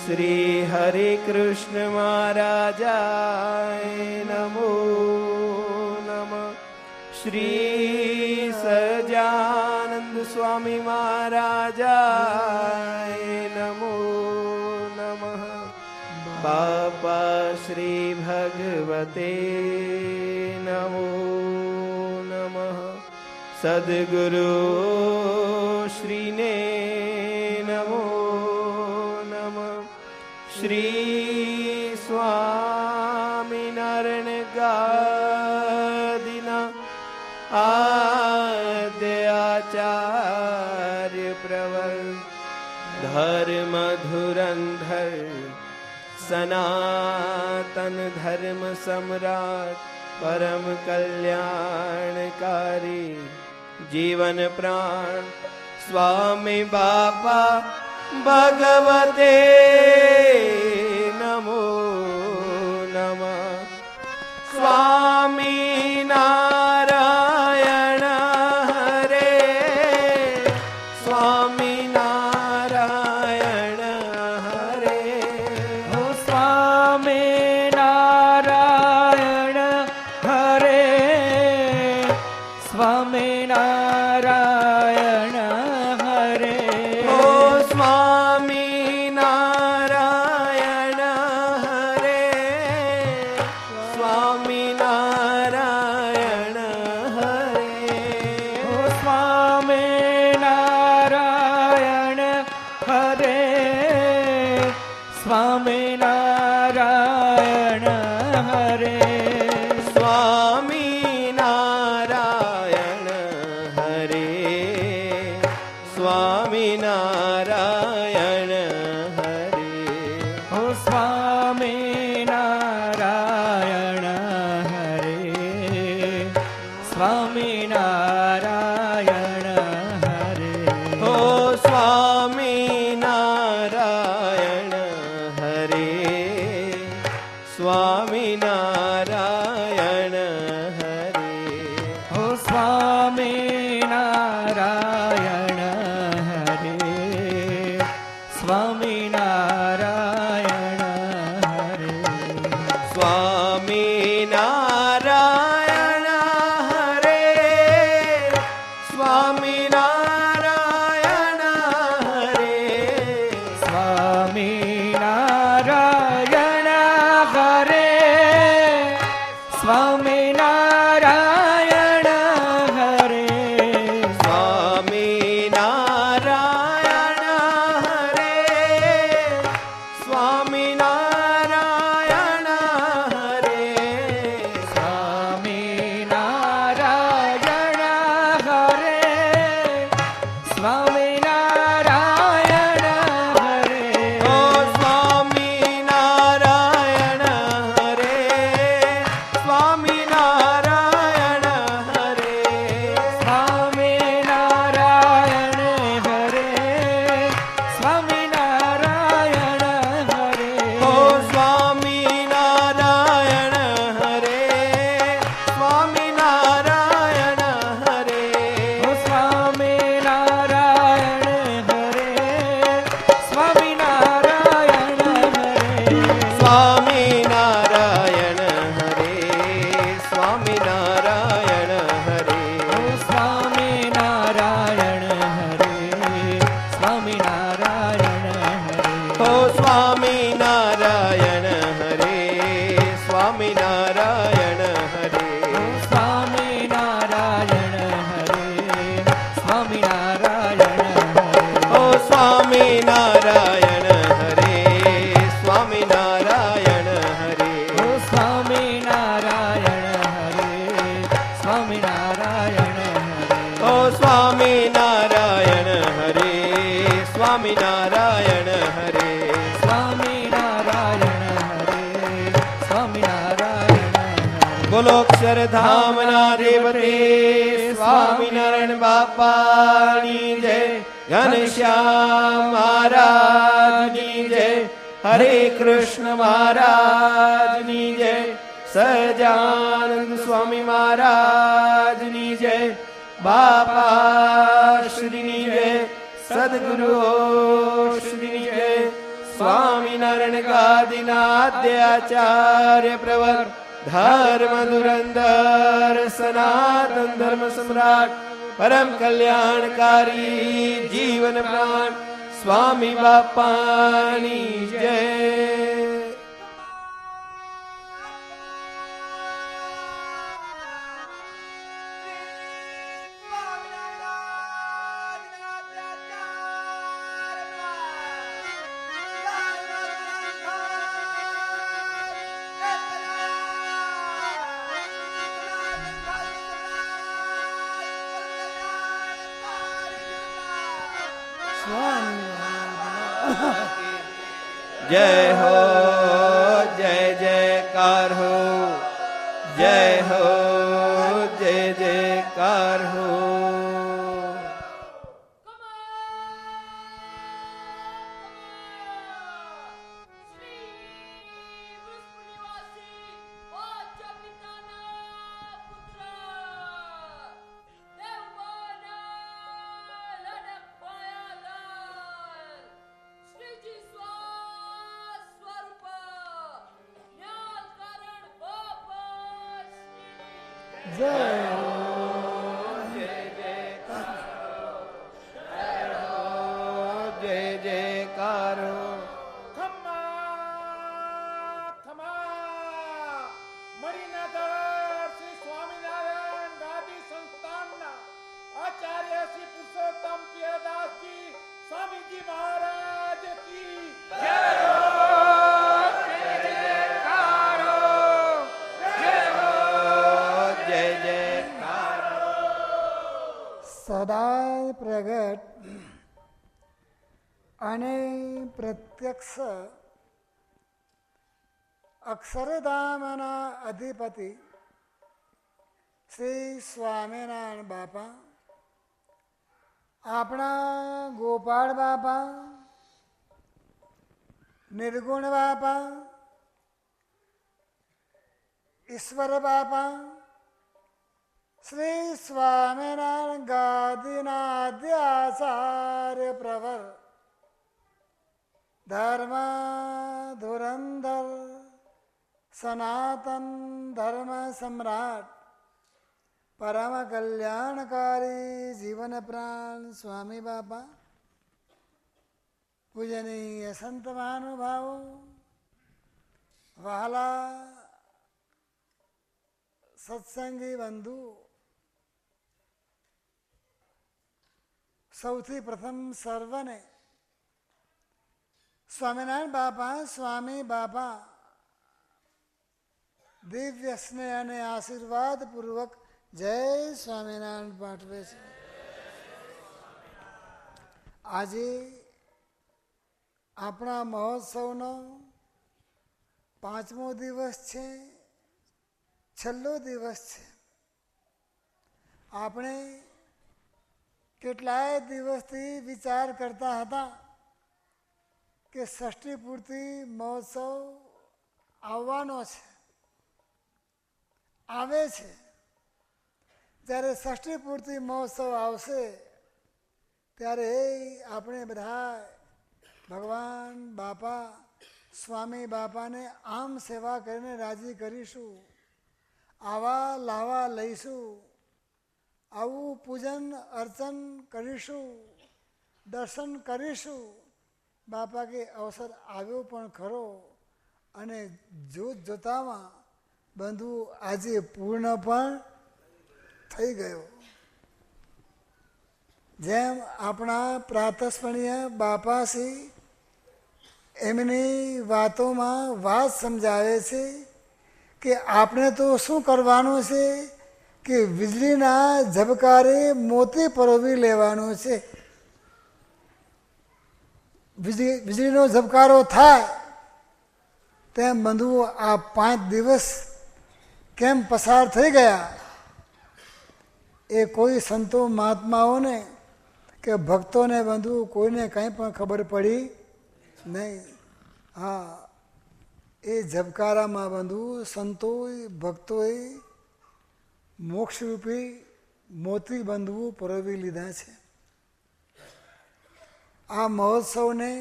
શ્રી હરે કૃષ્ણ મહારાજાય નમો નમઃ. શ્રી સહજાનંદ સ્વામી મહારાજાય નમો નમઃ. બાપા શ્રી ભગવતે નમો નમઃ. સદગુરુ શ્રીને નમો નમઃ. શ્રી સ્વામિનારાયણ ગાદીના આદ્યાચાર્ય પ્રવર ધર્મ ધુરંધર સનાતન ધર્મ સમ્રાટ પરમ કલ્યાણકારી જીવન પ્રાણ સ્વામી બાપા ભગવતે નમો નમઃ. સ્વામી નારાયણ હરે સ્વામી નારાયણ હરે. હો સ્વામી નારાયણ હરે સ્વામી નારાયણ હરે. હો સ્વામી નારાયણ હરે સ્વામી નારાયણ હરે. હો સ્વામી નારાયણ હરે સ્વામી નારાયણ હરે. સ્વામી નારાયણ હરે સ્વામી નારાયણ હરે. હો સ્વામી નારાયણ હરે સ્વામી નારાયણ હરે. હો સ્વામી નારાયણ હરે સ્વામી નારાયણ હરે. હો સ્વામી નારાયણ હરે સ્વામી નારાયણ હરે. સ્વામી નારાયણ હરે સ્વામી નારાયણ હરે. સ્વામી નારાયણ હરે સ્વામી નારાયણ હરે. સ્વામી નારાયણ હરે સ્વામી નારાયણ હરે. સ્વામી નારાયણ હરે સ્વામી નારાયણ હરે. ઓ સ્વામી નારાયણ હરે સ્વામી નારાયણ હરે. સ્વામી નારાયણ હરે સ્વામી નારાયણ હરે. ઓ સ્વામી નારાયણ હરે સ્વામી નારાયણ હરે. હો સ્વામી નારાયણ હરે સ્વામી નારાયણ હરે. સ્વામી નારાયણ હરે સ્વામી નારાયણ હરે. હો સ્વામી નારાયણ હરે સ્વામી નારાયણ હરે. ઓ સ્વામી નારાયણ હરે સ્વામી નારાયણ હરે. હો સ્વામી નારાયણ હરે સ્વામી નારાયણ હરે. ઓ સ્વામી નારાયણ હરે સ્વામી નારાયણ હરે. હો સ્વામી નારાયણ હરે સ્વામી નારાયણ હરે. ઓ સ્વામી નારાયણ હરે સ્વામી નારાયણ હરે. સ્વામી નારાયણ હરે સ્વામી નારાયણ હરે. બોલો અક્ષરધામના દેવતે સ્વામિનારાયણ બાપાની જય. ઘનશ્યામ મહારાજની જય. હરે કૃષ્ણ મહારાજની જય. સહજાનંદ સ્વામી મહારાજની જય. બાપા શ્રીની જય. સદગુરુ શ્રીની જય. સ્વામિનારાયણ ગાદીનાદ્યાચાર્ય પ્રવર ધર્મ ધુરંધર સનાતન ધર્મ સમ્રાટ પરમ કલ્યાણકારી જીવન પ્રાણ સ્વામી બાપાની જય. जय हो जय जयकार हो, जय हो जय जयकार हो. સદાય પ્રગટ અને પ્રત્યક્ષ અક્ષરધામના અધિપતિ શ્રી સ્વામિનારાયણ બાપા, આપણા ગોપાળ બાપા, નિર્ગુણ બાપા, ઈશ્વર બાપા, શ્રી સ્વામિનારાયણ ગાદીનાદ્યાચાર્ય પ્રવર ધર્મ ધુરંધર સનાતન ધર્મ સમ્રાટ પરમ કલ્યાણકારી જીવન પ્રાણ સ્વામી બાપા, પૂજનીય સંત મહાનુભાવો, વહાલા સત્સંગી બંધુ, સૌથી પ્રથમ સર્વને સ્વામિનારાયણ બાપા, સ્વામી બાપા દિવ્ય સ્નેહ અને આશીર્વાદ પૂર્વક જય સ્વામિનારાયણ પાઠવે છે. આજે આપણા મહોત્સવનો 5મો દિવસ છે, છેલ્લો દિવસ છે. આપણે કેટલાય દિવસથી વિચાર કરતા હતા કે ષષ્ઠી પૂર્તિ મહોત્સવ આવવાનો છે, આવે છે. જ્યારે ષષ્ઠી પૂર્તિ મહોત્સવ આવશે ત્યારે આપણે બધા ભગવાન બાપા, સ્વામી બાપાને આમ સેવા કરીને રાજી કરીશું, આવા લાવા લઈશું, આવું પૂજન અર્ચન કરીશું, દર્શન કરીશું. બાપા કે અવસર આવ્યો પણ ખરો અને જોતામાં બંધુ આજે પૂર્ણ પણ થઈ ગયો. જેમ આપણા પ્રાતસ્મરણીય બાપાશ્રી એમની વાતોમાં વાત સમજાવે છે કે આપણે તો શું કરવાનું છે કે વીજળીના ઝબકારે મોતી પરોવી લેવાનું છે. વીજળીનો ઝબકારો થાય તેમ બંધુઓ આ 5 દિવસ કેમ પસાર થઈ ગયા એ કોઈ સંતો મહાત્માઓને કે ભક્તોને બંધુ કોઈને કંઈ પણ ખબર પડી નહીં. હા, એ ઝબકારામાં બંધુ સંતોએ ભક્તોએ મોક્ષરૂપી મોતી બંધુ પરોવી લીધા છે. આ મહોત્સવને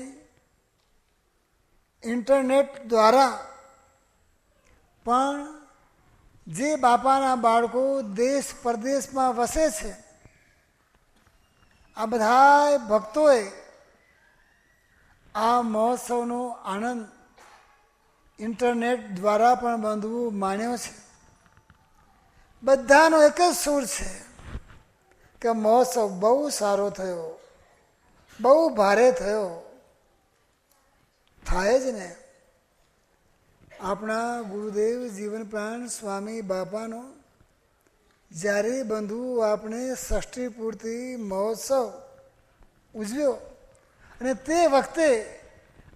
ઇન્ટરનેટ દ્વારા પણ જે બાપાના બાળકો દેશ પરદેશમાં વસે છે, આ બધા ભક્તોએ આ મહોત્સવનો આનંદ ઇન્ટરનેટ દ્વારા પણ બંધુ માણ્યો છે. બધાનો એક જ સૂર છે કે મહોત્સવ બહુ સારો થયો, બહુ ભારે થયો. થાય જ ને. આપણા ગુરુદેવ જીવન પ્રાણ સ્વામી બાપાનો જ્યારે બંધુ આપણે ષષ્ઠી પૂર્તિ મહોત્સવ ઉજવ્યો અને તે વખતે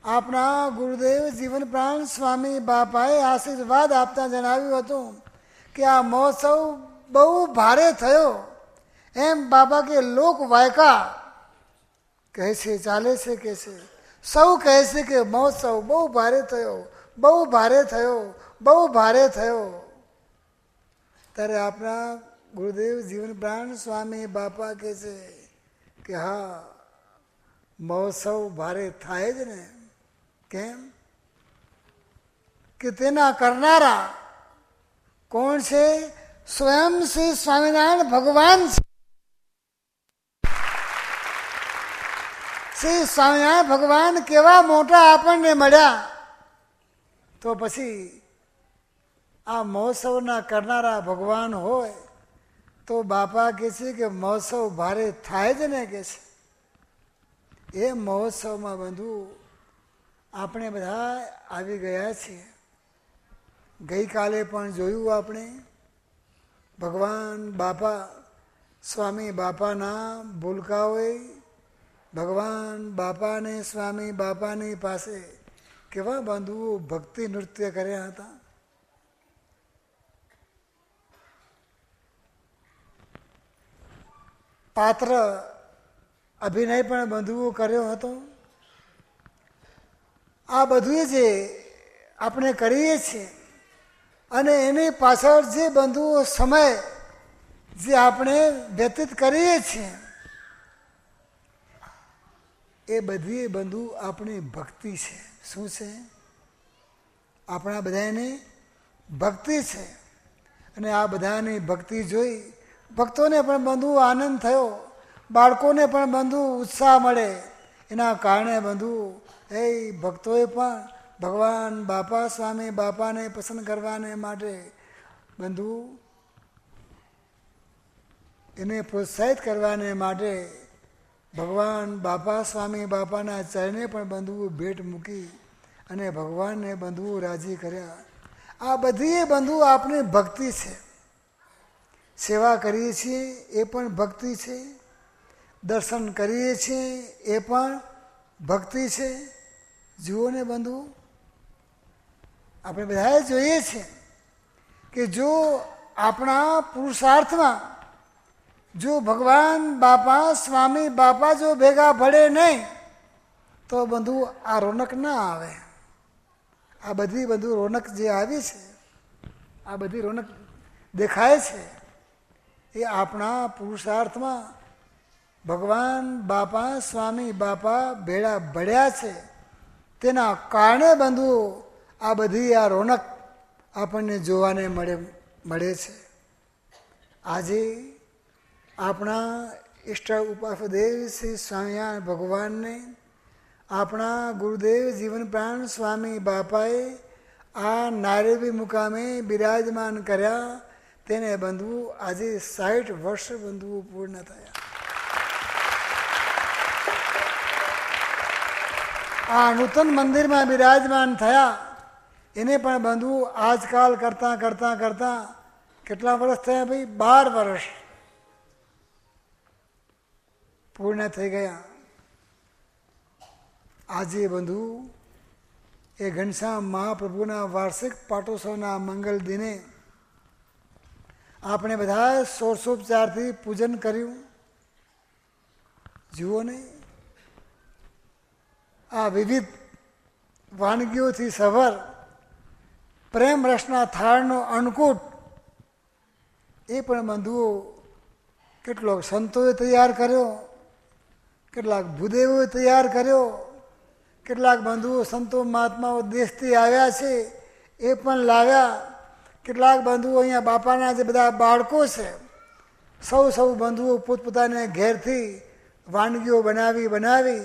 આપણા ગુરુદેવ જીવન પ્રાણ સ્વામી બાપાએ આશીર્વાદ આપતા જણાવ્યું હતું કે આ મહોત્સવ બહુ ભારે થયો. એમ બાબા કે લોક વાયકા કહે છે, ચાલે છે કે છે, સૌ કહે છે કે મહોત્સવ બહુ ભારે થયો, બહુ ભારે થયો, બહુ ભારે થયો. ત્યારે આપણા ગુરુદેવ જીવન પ્રાણ સ્વામી બાપા કહે છે કે હા, મહોત્સવ ભારે થાય જ ને. કેમ કે તેના કરનારા કોણ છે? સ્વયં શ્રી સ્વામિનારાયણ ભગવાન છે. શ્રી સ્વામિનારાયણ ભગવાન કેવા મોટા આપણને મળ્યા, તો પછી આ મહોત્સવના કરનારા ભગવાન હોય તો બાપા કહે છે કે મહોત્સવ ભારે થાય જ ને કે છે. એ મહોત્સવમાં બંધુ આપણે બધા આવી ગયા છીએ. ગઈકાલે પણ જોયું આપણે ભગવાન બાપા સ્વામી બાપાના ભૂલકાઓએ ભગવાન બાપાને સ્વામી બાપાની પાસે કેવા બંધુઓ ભક્તિ નૃત્ય કર્યા હતા. પાત્ર અભિનય પણ બંધુઓ કર્યો હતો. આ બધું જે આપણે કરીએ છીએ અને એની પાછળ જે બંધુઓ સમય જે આપણે વ્યતીત કરીએ છીએ એ બધી બંધુ આપણી ભક્તિ છે. શું છે? આપણા બધાની ભક્તિ છે. અને આ બધાની ભક્તિ જોઈ ભક્તોને પણ બંધુ આનંદ થયો, બાળકોને પણ બંધુ ઉત્સાહ મળે. એના કારણે બંધુ એ ભક્તોએ પણ ભગવાન બાપા સ્વામી બાપાને પસંદ કરવાને માટે બંધુ એને પ્રોત્સાહિત કરવાને માટે ભગવાન બાપા સ્વામી બાપાના ચરણે પણ બંધુઓ ભેટ મૂકી અને ભગવાનને બંધુઓ રાજી કર્યા. આ બધી બંધુ આપણી ભક્તિ છે. સેવા કરીએ છીએ એ પણ ભક્તિ છે, દર્શન કરીએ છીએ એ પણ ભક્તિ છે. જુઓ ને બંધુ, આપણે બધાએ જોઈએ છીએ કે જો આપણા પુરુષાર્થમાં જો ભગવાન બાપા સ્વામી બાપા જો ભેગા ભળે નહીં તો બંધુ આ રોનક ના આવે. આ બધી બંધુ રોનક જે આવી છે, આ બધી રોનક દેખાય છે એ આપણા પુરુષાર્થમાં ભગવાન બાપા સ્વામી બાપા ભેળા ભળ્યા છે તેના કારણે બંધુ આ બધી આ રોનક આપણને જોવાને મળે છે. આજે આપણા ઈષ્ટ ઉપાસદેવ શ્રી સ્વામિનારાયણ ભગવાનને આપણા ગુરુદેવ જીવન પ્રાણ સ્વામી બાપાએ આ નારેવી મુકામે બિરાજમાન કર્યા. તેને બંધુ આજે 60 વર્ષ બંધુઓ પૂર્ણ થયા. આ નૂતન મંદિરમાં બિરાજમાન થયા એને પણ બંધુ આજકાલ કરતાં કરતાં કરતાં કેટલા વર્ષ થયા ભાઈ? 12 વર્ષ પૂર્ણ થઈ ગયા. આજે બંધુ એ ઘનશ્યામ મહાપ્રભુના વાર્ષિક પાટોત્સવના મંગલ દિને આપણે બધા ષોડશોપચારથી પૂજન કર્યું. જુઓ ને, આ વિવિધ વાનગીઓથી સભર પ્રેમ રસના થાળનો અન્નકૂટ એ પણ બંધુઓ કેટલોક સંતોએ તૈયાર કર્યો, કેટલાક ભૂદેવોએ તૈયાર કર્યો, કેટલાક બંધુઓ સંતો મહાત્માઓ દેશથી આવ્યા છે એ પણ લાવ્યા. કેટલાક બંધુઓ અહીંયા બાપાના જે બધા બાળકો છે સૌ બંધુઓ પોતપોતાને ઘેરથી વાનગીઓ બનાવી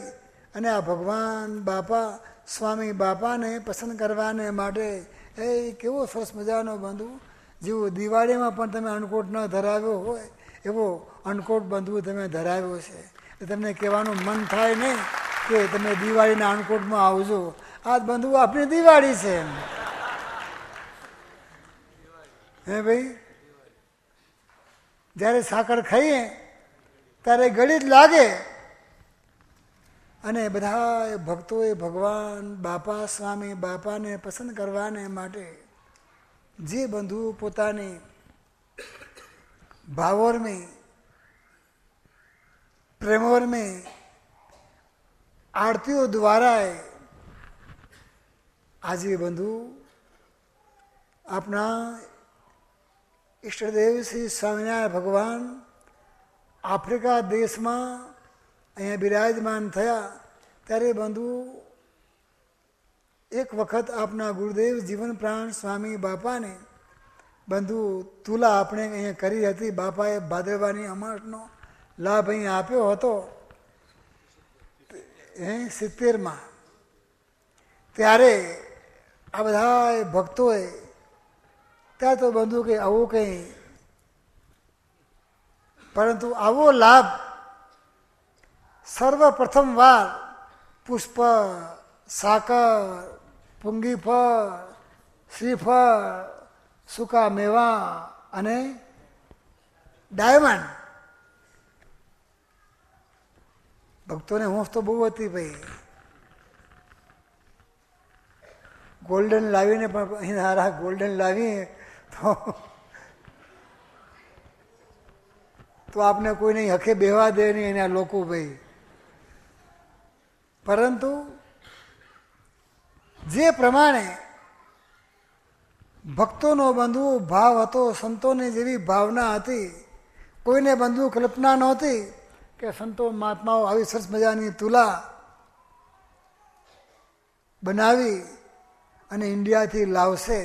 અને આ ભગવાન બાપા સ્વામી બાપાને પસંદ કરવાને માટે એ કેવો સરસ મજાનો બંધુ, જેવો દિવાળીમાં પણ તમે અન્નકૂટ ન ધરાવ્યો હોય એવો અન્નકૂટ બંધુ તમે ધરાવ્યો છે. તમને કહેવાનું મન થાય નહીં કે તમે દિવાળીના અન્નકૂટમાં આવજો. આ બંધુ આપણી દિવાળી છે. હે ભાઈ, જ્યારે સાકર ખાઈએ ત્યારે ગળી જ લાગે. અને બધા ભક્તોએ ભગવાન બાપા સ્વામી બાપાને પસંદ કરવાને માટે જે બંધુ પોતાની भावोर में प्रेमोर में आरतीओं द्वारा आज ये बंधु अपना इष्टदेव श्री स्वामिनारायण भगवान आफ्रिका देश में अँ बिराजमान थया त्यारे बंधु एक वखत अपना गुरुदेव जीवन प्राण स्वामी बापा ने बंधु तुला अपने अँ करी हती. बापाए भाद्रवानी अमासनो लाभ अँ आप्यो हतो 70 में. त्यारे आ बधा भक्तोए त्या तो बंधु के आवो कहीं परंतु आवो लाभ सर्वप्रथम वार पुष्प साकर पुंगीफळ श्रीफळ सूका मेवा अने डायमंड भक्तों ने होश तो बहु थी भाई. गोल्डन लावी ने हारा गोल्डन लावी तो आपने कोई नहीं हके बेवा दे नहीं एना लोको भाई. परंतु जे प्रमाणे भक्तों नो बंधु भाव हतो, संतों ने जेवी भावना हती, कोईने बंधु कल्पना नहोती के संतो महात्माओं आवी सरस मजानी तुला बनावी अने इंडिया थी लावशे.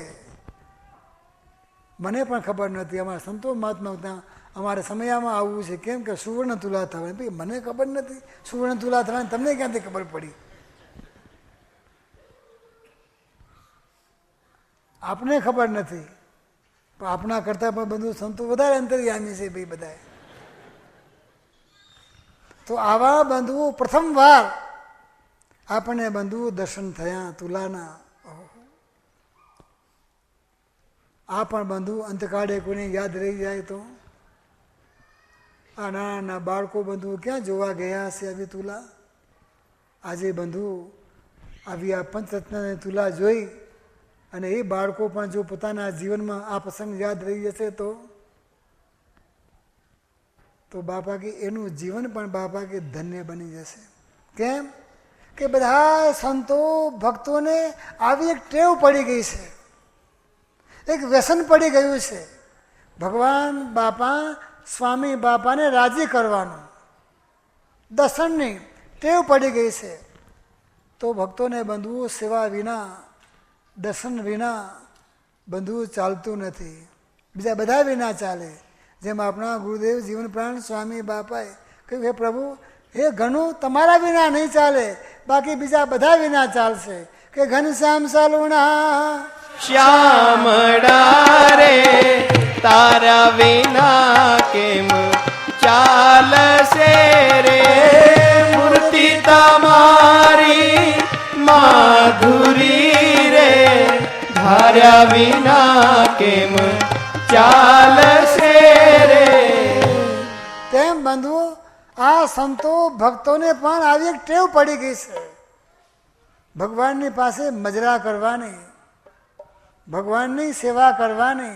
मने पण खबर नथी. अमारा संतो महात्मा त्या अमारे समयमां आवुं छे केम के सुवर्ण तुला थवानी. भाई मने खबर नथी सुवर्ण तुला थवानी, तमने क्यांथी खबर पड़ी? आपने खबर नहीं पर अपना करता पर बंधु संतो वधारे अंतर्यामी से भाई बधाए. तो आवा बंधुओं प्रथम वार आपने बंधु दर्शन थया तुलाना. आ पण बंधु अंतकाळे कोने याद रही जाए तो आ नाना बाळको बंधु क्या जोवा गया से अभी तुला. आजे बंधु अभी आ पंचरत्न ने तुला जोई અને એ બાળકો પણ જો પોતાના જીવનમાં આ પ્રસંગ યાદ રહી જશે તો બાપા કે એનું જીવન પણ બાપા કે ધન્ય બની જશે. કેમ કે બધા સંતો ભક્તોને આવી એક ટેવ પડી ગઈ છે, એક વ્યસન પડી ગયું છે ભગવાન બાપા સ્વામી બાપાને રાજી કરવાનું. દર્શનની ટેવ પડી ગઈ છે તો ભક્તોને બંધુઓ સેવા વિના दर्शन विना बंधु चालतु नहीं, बीजा बधा विना चाले. जेम अपना गुरुदेव जीवन प्राण स्वामी बापाए कह્યું हे प्रभु हे घणु तमारा विना नहीं चाले, बाकी बीजा बधा विना चालशे. के घनश्याम सालुणा श्यामड़ा रे तारा विना केम चालशे रे. मूर्ति तमारी माधुरी धार्या विना केम चालशे रे. तेम बंधु आ संतो भक्तों ने पण आवी एक टेव पड़ी गई है भगवान नी पासे मजरा करवानी, भगवान नी सेवा करवानी,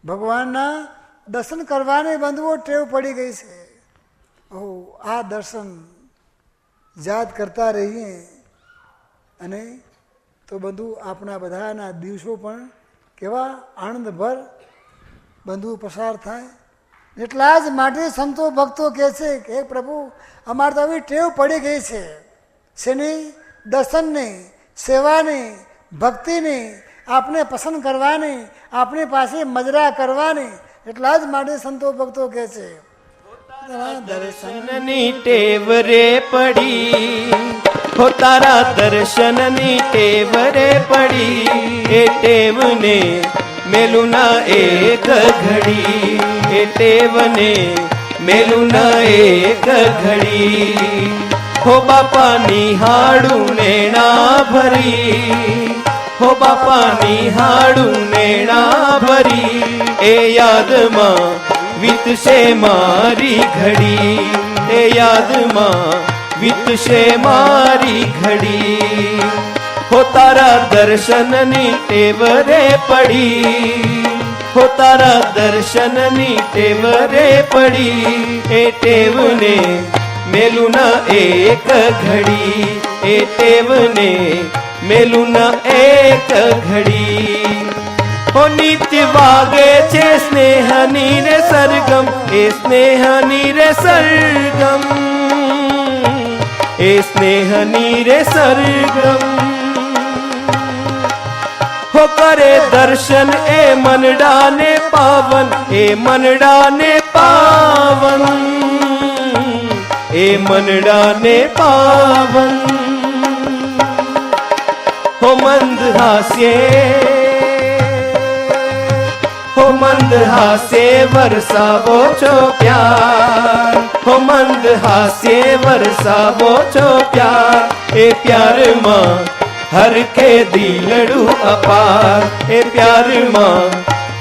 भगवान ना दर्शन करवानी बंधुओं टेव पड़ी गई है. ओ आ दर्शन याद करता रहिए अने तो बंधु अपना बधाना दिवसों पण केवा आनंदभर बंधु पसार थाय. एटला ज माटे संतो भक्तो कहे छे के प्रभु अमार तो अभी टेव पड़ी गई है शेनी દર્શનની, સેવાની, ભક્તિની, આપને પસંદ કરવાની, આપણી પાસે મજરા કરવાની. એટલા જ માટે સંતો ભક્તો કહે છે દર્શનની ટેવ રે પડી, હો તારા દર્શનની ટેવ રે પડી, એ ટેવને મેલું ના એક ઘડી, એ ટેવને મેલું ના એક ઘડી. હો બાપા નિહાળું નેણા ભરી, હો બાપા નિહાળું નેણા ભરી, એ યાદમાં વીતશે મારી ઘડી, એ યાદમાં વીતશે મારી ઘડી. હો તારા દર્શનની ટેવ રે પડી, હો તારા દર્શનની ટેવ રે પડી, એ ટેવને મેલું ના એક ઘડી, એ ટેવને મેલું ના એક ઘડી. હો નિત્ય વાગે છે સ્નેહની રે સરગમ, એ સ્નેહની રે સરગમ, એ સ્નેહની રે સરગમ. હો કરે દર્શન એ મનડાને પાવન, એ મનડાને પાવન, એ મનડાને પાવન. હો મંદ હાસ્યે, હો મંદ હાસ્યે વરસાવો છો પ્યાર, હો મંદ હાસ્યે વરસાવો છો પ્યાર, એ પ્યારમાં હરખે દિલડું અપાર, એ પ્યારમાં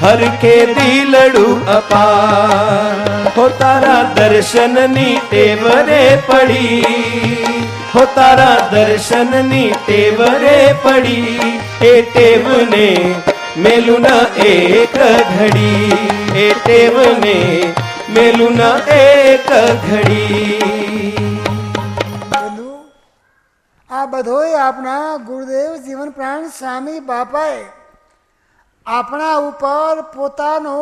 હરખે દિલડું અપાર. હો તારા દર્શનની ટેવ રે પડી, હો તારા દર્શનની ટેવ રે પડી, એ ટેવને મેલું ના એક ઘડી, એ ટેવને મેલું ના એક ઘડી. બંધુ, આ બધોય આપણા ગુરુદેવ જીવન પ્રાણ સ્વામી બાપાએ આપણા ઉપર પોતાનો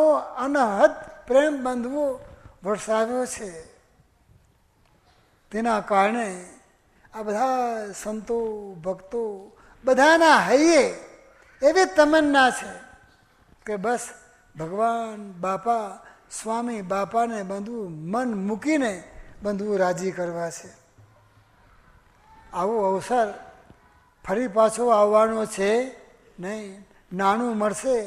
અનહદ પ્રેમ બંધવો વરસાવ્યો છે. તેના કારણે આ બધા સંતો ભક્તો બધાના હૈયે એવી તમન્ના છે કે બસ ભગવાન બાપા સ્વામી બાપાને બંધુ મન મૂકીને બંધુ રાજી કરવા છે. આવો અવસર ફરી પાછો આવવાનો છે નહીં. નાનું મળશે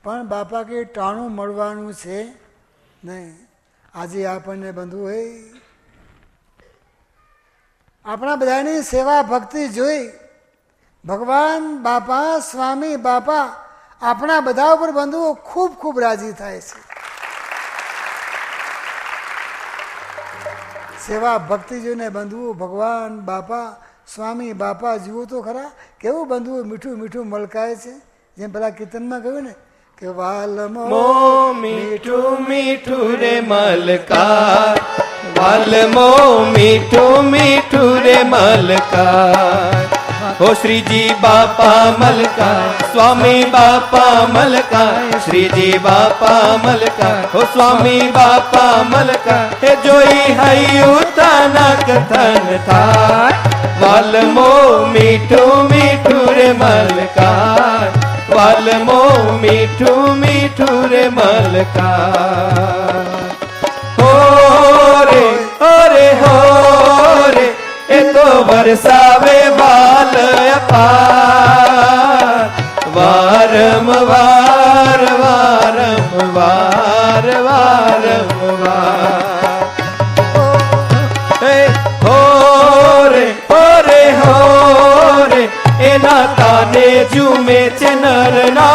પણ બાપા કે ટાણું મળવાનું છે નહીં. આજે આપણને બંધુ હે આપણા બધાની સેવા ભક્તિ જોઈ ભગવાન બાપા સ્વામી બાપા આપણા બધા ઉપર બંધુઓ ખૂબ ખૂબ રાજી થાય છે. સેવા ભક્તિ જોઈને બંધુઓ ભગવાન બાપા સ્વામી બાપા જુઓ તો ખરા કેવું બંધુઓ મીઠું મીઠું મલકાય છે. જેમ પેલા કીર્તનમાં કહ્યું ને કે વાલમો મીઠું મીઠું રે મલકા, વાલમો મીઠું મીઠું રે મલકા. હો શ્રીજી બાપા મલકા, સ્વામી બાપા મલકા, શ્રીજી બાપા મલકા, હો સ્વામી બાપા મલકા. હે જોઈ હૈયું તાના કથન થાય, વાલમો મીઠું મીઠું રે મલકા, વાલમો મીઠું મીઠું રે મલકા. હો રે હો રે એ તો વરસાવે વાલ અપાર, વારંવાર વારંવાર વારંવાર. હો રે એના તાને ઝૂમે છે નરના,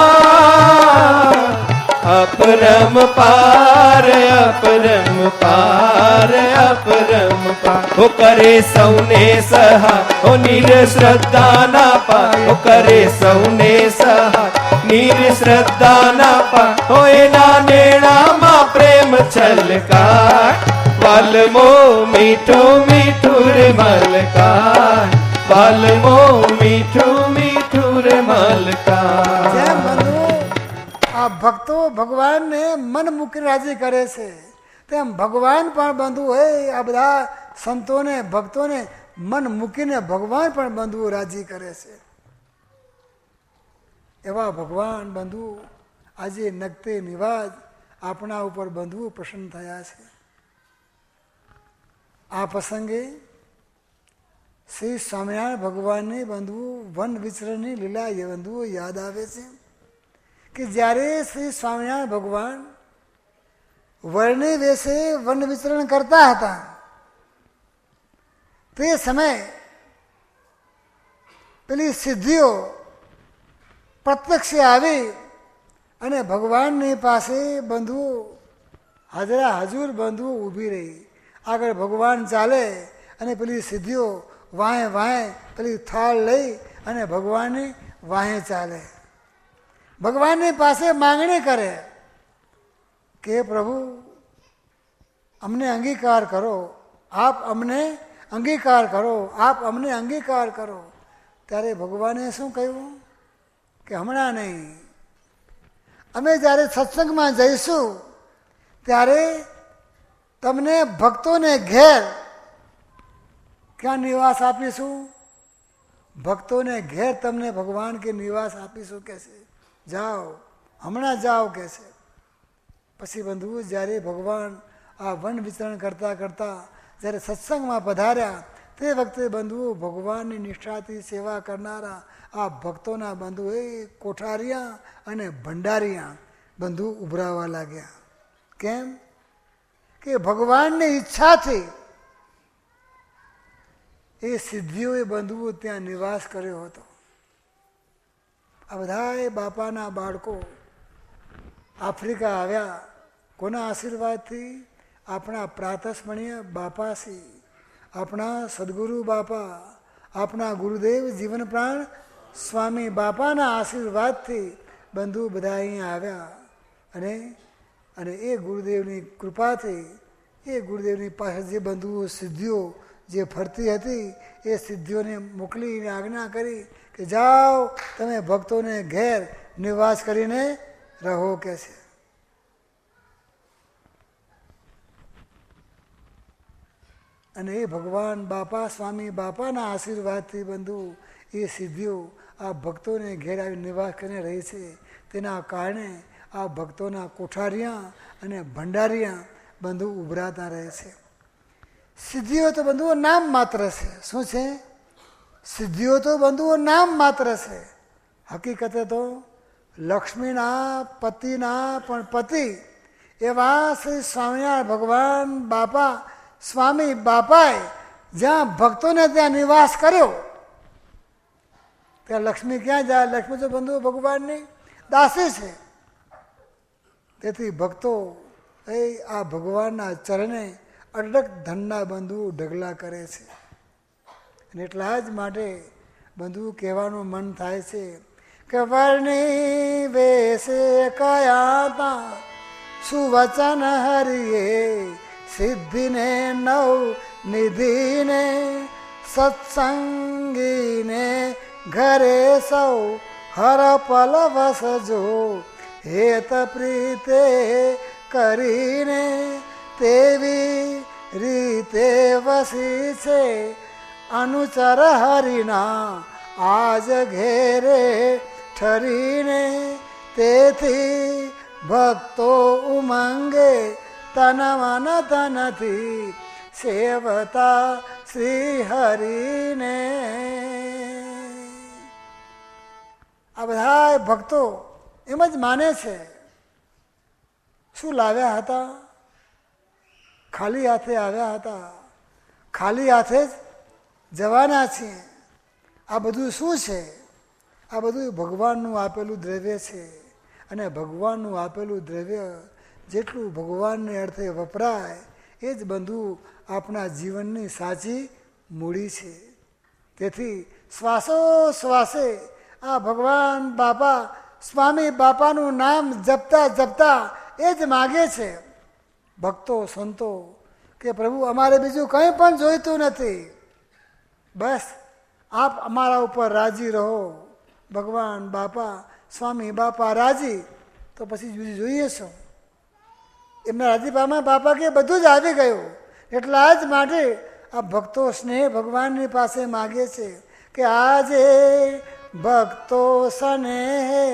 અપરમ પાર અપરમ પાર અપરમ પાર. ઓ કરે સૌને સહા, ઓ નિર શ્રદ્ધા ના પા, ઓ કરે સૌને સહા નિર શ્રદ્ધા ના પા. ઓ એના નેણામાં પ્રેમ છલકા, વાલમો મીઠું મીઠું રે મલકા, વાલમો મીઠું મીઠું રે મલકા. જેમ બંધુ આ ભક્તો ભગવાનને મન મૂકી રાજી કરે છે તેમ ભગવાન પણ બંધુ હોય આ બધા સંતોને ભક્તોને મન મૂકીને ભગવાન પણ બંધુઓ રાજી કરે છે. એવા ભગવાન બંધુ આજે નગતે નિવાજ આપણા ઉપર બંધુ પ્રસન્ન થયા છે. આ પ્રસંગે શ્રી સ્વામિનારાયણ ભગવાનની બંધુ વન વિચરણની લીલા એ બંધુઓ યાદ આવે છે કે જ્યારે શ્રી સ્વામિનારાયણ ભગવાન વર્ણિ વેશે વન વિચરણ કરતા હતા તે સમયે પેલી સિદ્ધિઓ પ્રત્યક્ષે આવી અને ભગવાનની પાસે બંધુઓ હાજરા હજુર બંધુઓ ઊભી રહી. આગળ ભગવાન ચાલે અને પેલી સિદ્ધિઓ વાંહે વાંહે પેલી થાળ લઈ અને ભગવાનની વાંહે ચાલે. ભગવાનની પાસે માંગણી કરે કે પ્રભુ અમને અંગીકાર કરો, આપ અમને અંગીકાર કરો, આપ અમને અંગીકાર કરો. ત્યારે ભગવાને શું કહ્યું કે હમણાં નહીં, અમે જ્યારે સત્સંગમાં જઈશું ત્યારે તમને ભક્તોને ઘેર ક્યાં નિવાસ આપીશું? ભક્તોને ઘેર તમને ભગવાન કે નિવાસ આપીશું કે છે. જાઓ, હમણાં જાઓ કે છે. પછી બંધુઓ જ્યારે ભગવાન આ વન વિચરણ કરતાં કરતાં જ્યારે સત્સંગમાં પધાર્યા તે વખતે બંધુઓ ભગવાનની નિષ્ઠાથી સેવા કરનારા આ ભક્તોના બંધુ એ કોઠારિયા અને ભંડારિયા બંધુ ઉભરાવા લાગ્યા. કેમ કે ભગવાનની ઈચ્છાથી એ સિદ્ધિઓએ બંધુઓ ત્યાં નિવાસ કર્યો હતો. આ બધાએ બાપાના બાળકો આફ્રિકા આવ્યા કોના આશીર્વાદથી? આપણા પ્રાતસ્મરણીય બાપાથી, આપણા સદગુરુ બાપા, આપણા ગુરુદેવ જીવન પ્રાણ સ્વામી બાપાના આશીર્વાદથી બંધુ બધા અહીંયા આવ્યા. અને એ ગુરુદેવની કૃપાથી એ ગુરુદેવની પાસે જે બંધુઓ સિદ્ધિઓ જે ફરતી હતી એ સિદ્ધિઓને મોકલીને આજ્ઞા કરી કે જાઓ તમે ભક્તોને ઘેર નિવાસ કરીને રહો કે છે. અને એ ભગવાન બાપા સ્વામી બાપાના આશીર્વાદથી બંધુ એ સિદ્ધિઓ આ ભક્તોને ઘેર આવી નિવાસ કરીને રહી છે. તેના કારણે આ ભક્તોના કોઠારિયા અને ભંડારિયા બંધુ ઉભરાતા રહે છે. સિદ્ધિઓ તો બંધુઓ નામ માત્ર છે. શું છે? સિદ્ધિઓ તો બંધુઓ નામ માત્ર છે. હકીકતે તો લક્ષ્મીના પતિના પણ પતિ એવા શ્રી સ્વામિનારાયણ ભગવાન બાપા સ્વામી બાપાએ જ્યાં ભક્તોને ત્યાં નિવાસ કર્યો ત્યાં લક્ષ્મી ક્યાં જાય? લક્ષ્મી તો બંધુઓ ભગવાનની દાસી છે. તેથી ભક્તો એ આ ભગવાનના ચરણે અડગ ધનના બંધુઓ ઢગલા કરે છે. અને એટલા જ માટે બંધુ કહેવાનું મન થાય છે કે વર્ણિ વેશે કયા તા સુવચન હરિએ સિદ્ધિને નવ નિધિને સત્સંગીને ઘરે સૌ હર પલ વસજો હેત પ્રીતે કરીને તેવી રીતે વસી છે અનુચર હરિના આજ ઘેરે ઠરીને. તેથી ભક્તો ઉમંગે તન મન ધનથી સેવતા શ્રી હરિને. આ બધા ભક્તો એમ જ માને છે. શું લાવ્યા હતા? ખાલી હાથે આવ્યા હતા, ખાલી હાથે જ જવાના છીએ. આ બધું શું છે? આ બધું ભગવાનનું આપેલું દ્રવ્ય છે. અને ભગવાનનું આપેલું દ્રવ્ય જેટલું ભગવાનને અર્થે વપરાય એ જ બંધુ આપણા જીવનની સાચી મૂડી છે. તેથી શ્વાસો શ્વાસે આ ભગવાન બાપા સ્વામી બાપાનું નામ જપતા જપતા એ જ માગે છે ભક્તો સંતો કે પ્રભુ અમારે બીજું કંઈ પણ જોઈતું નથી, બસ આપ અમારા ઉપર રાજી રહો. ભગવાન બાપા સ્વામી બાપા રાજી તો પછી બીજું જોઈએ શું? એમના રાજીપામાં બાપા કે બધું જ આવી ગયું. એટલા જ માટે આ ભક્તો સ્નેહ ભગવાનની પાસે માગે છે કે આજે ભક્તો સ્નેહે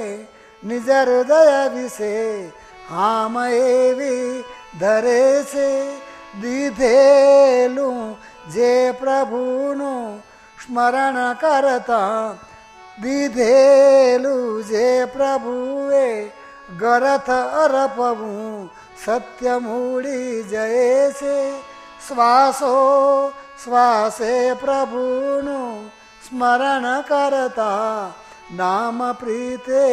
નિજ હૃદય વિશે આમ એવી ધરે છે દીધેલું જે પ્રભુનું સ્મરણ કરતા દીધેલું જે પ્રભુએ ગરથ અરપવું સત્ય મૂડી જય છે શ્વાસો શ્વાસે પ્રભુનું સ્મરણ કરતા નામ પ્રીતે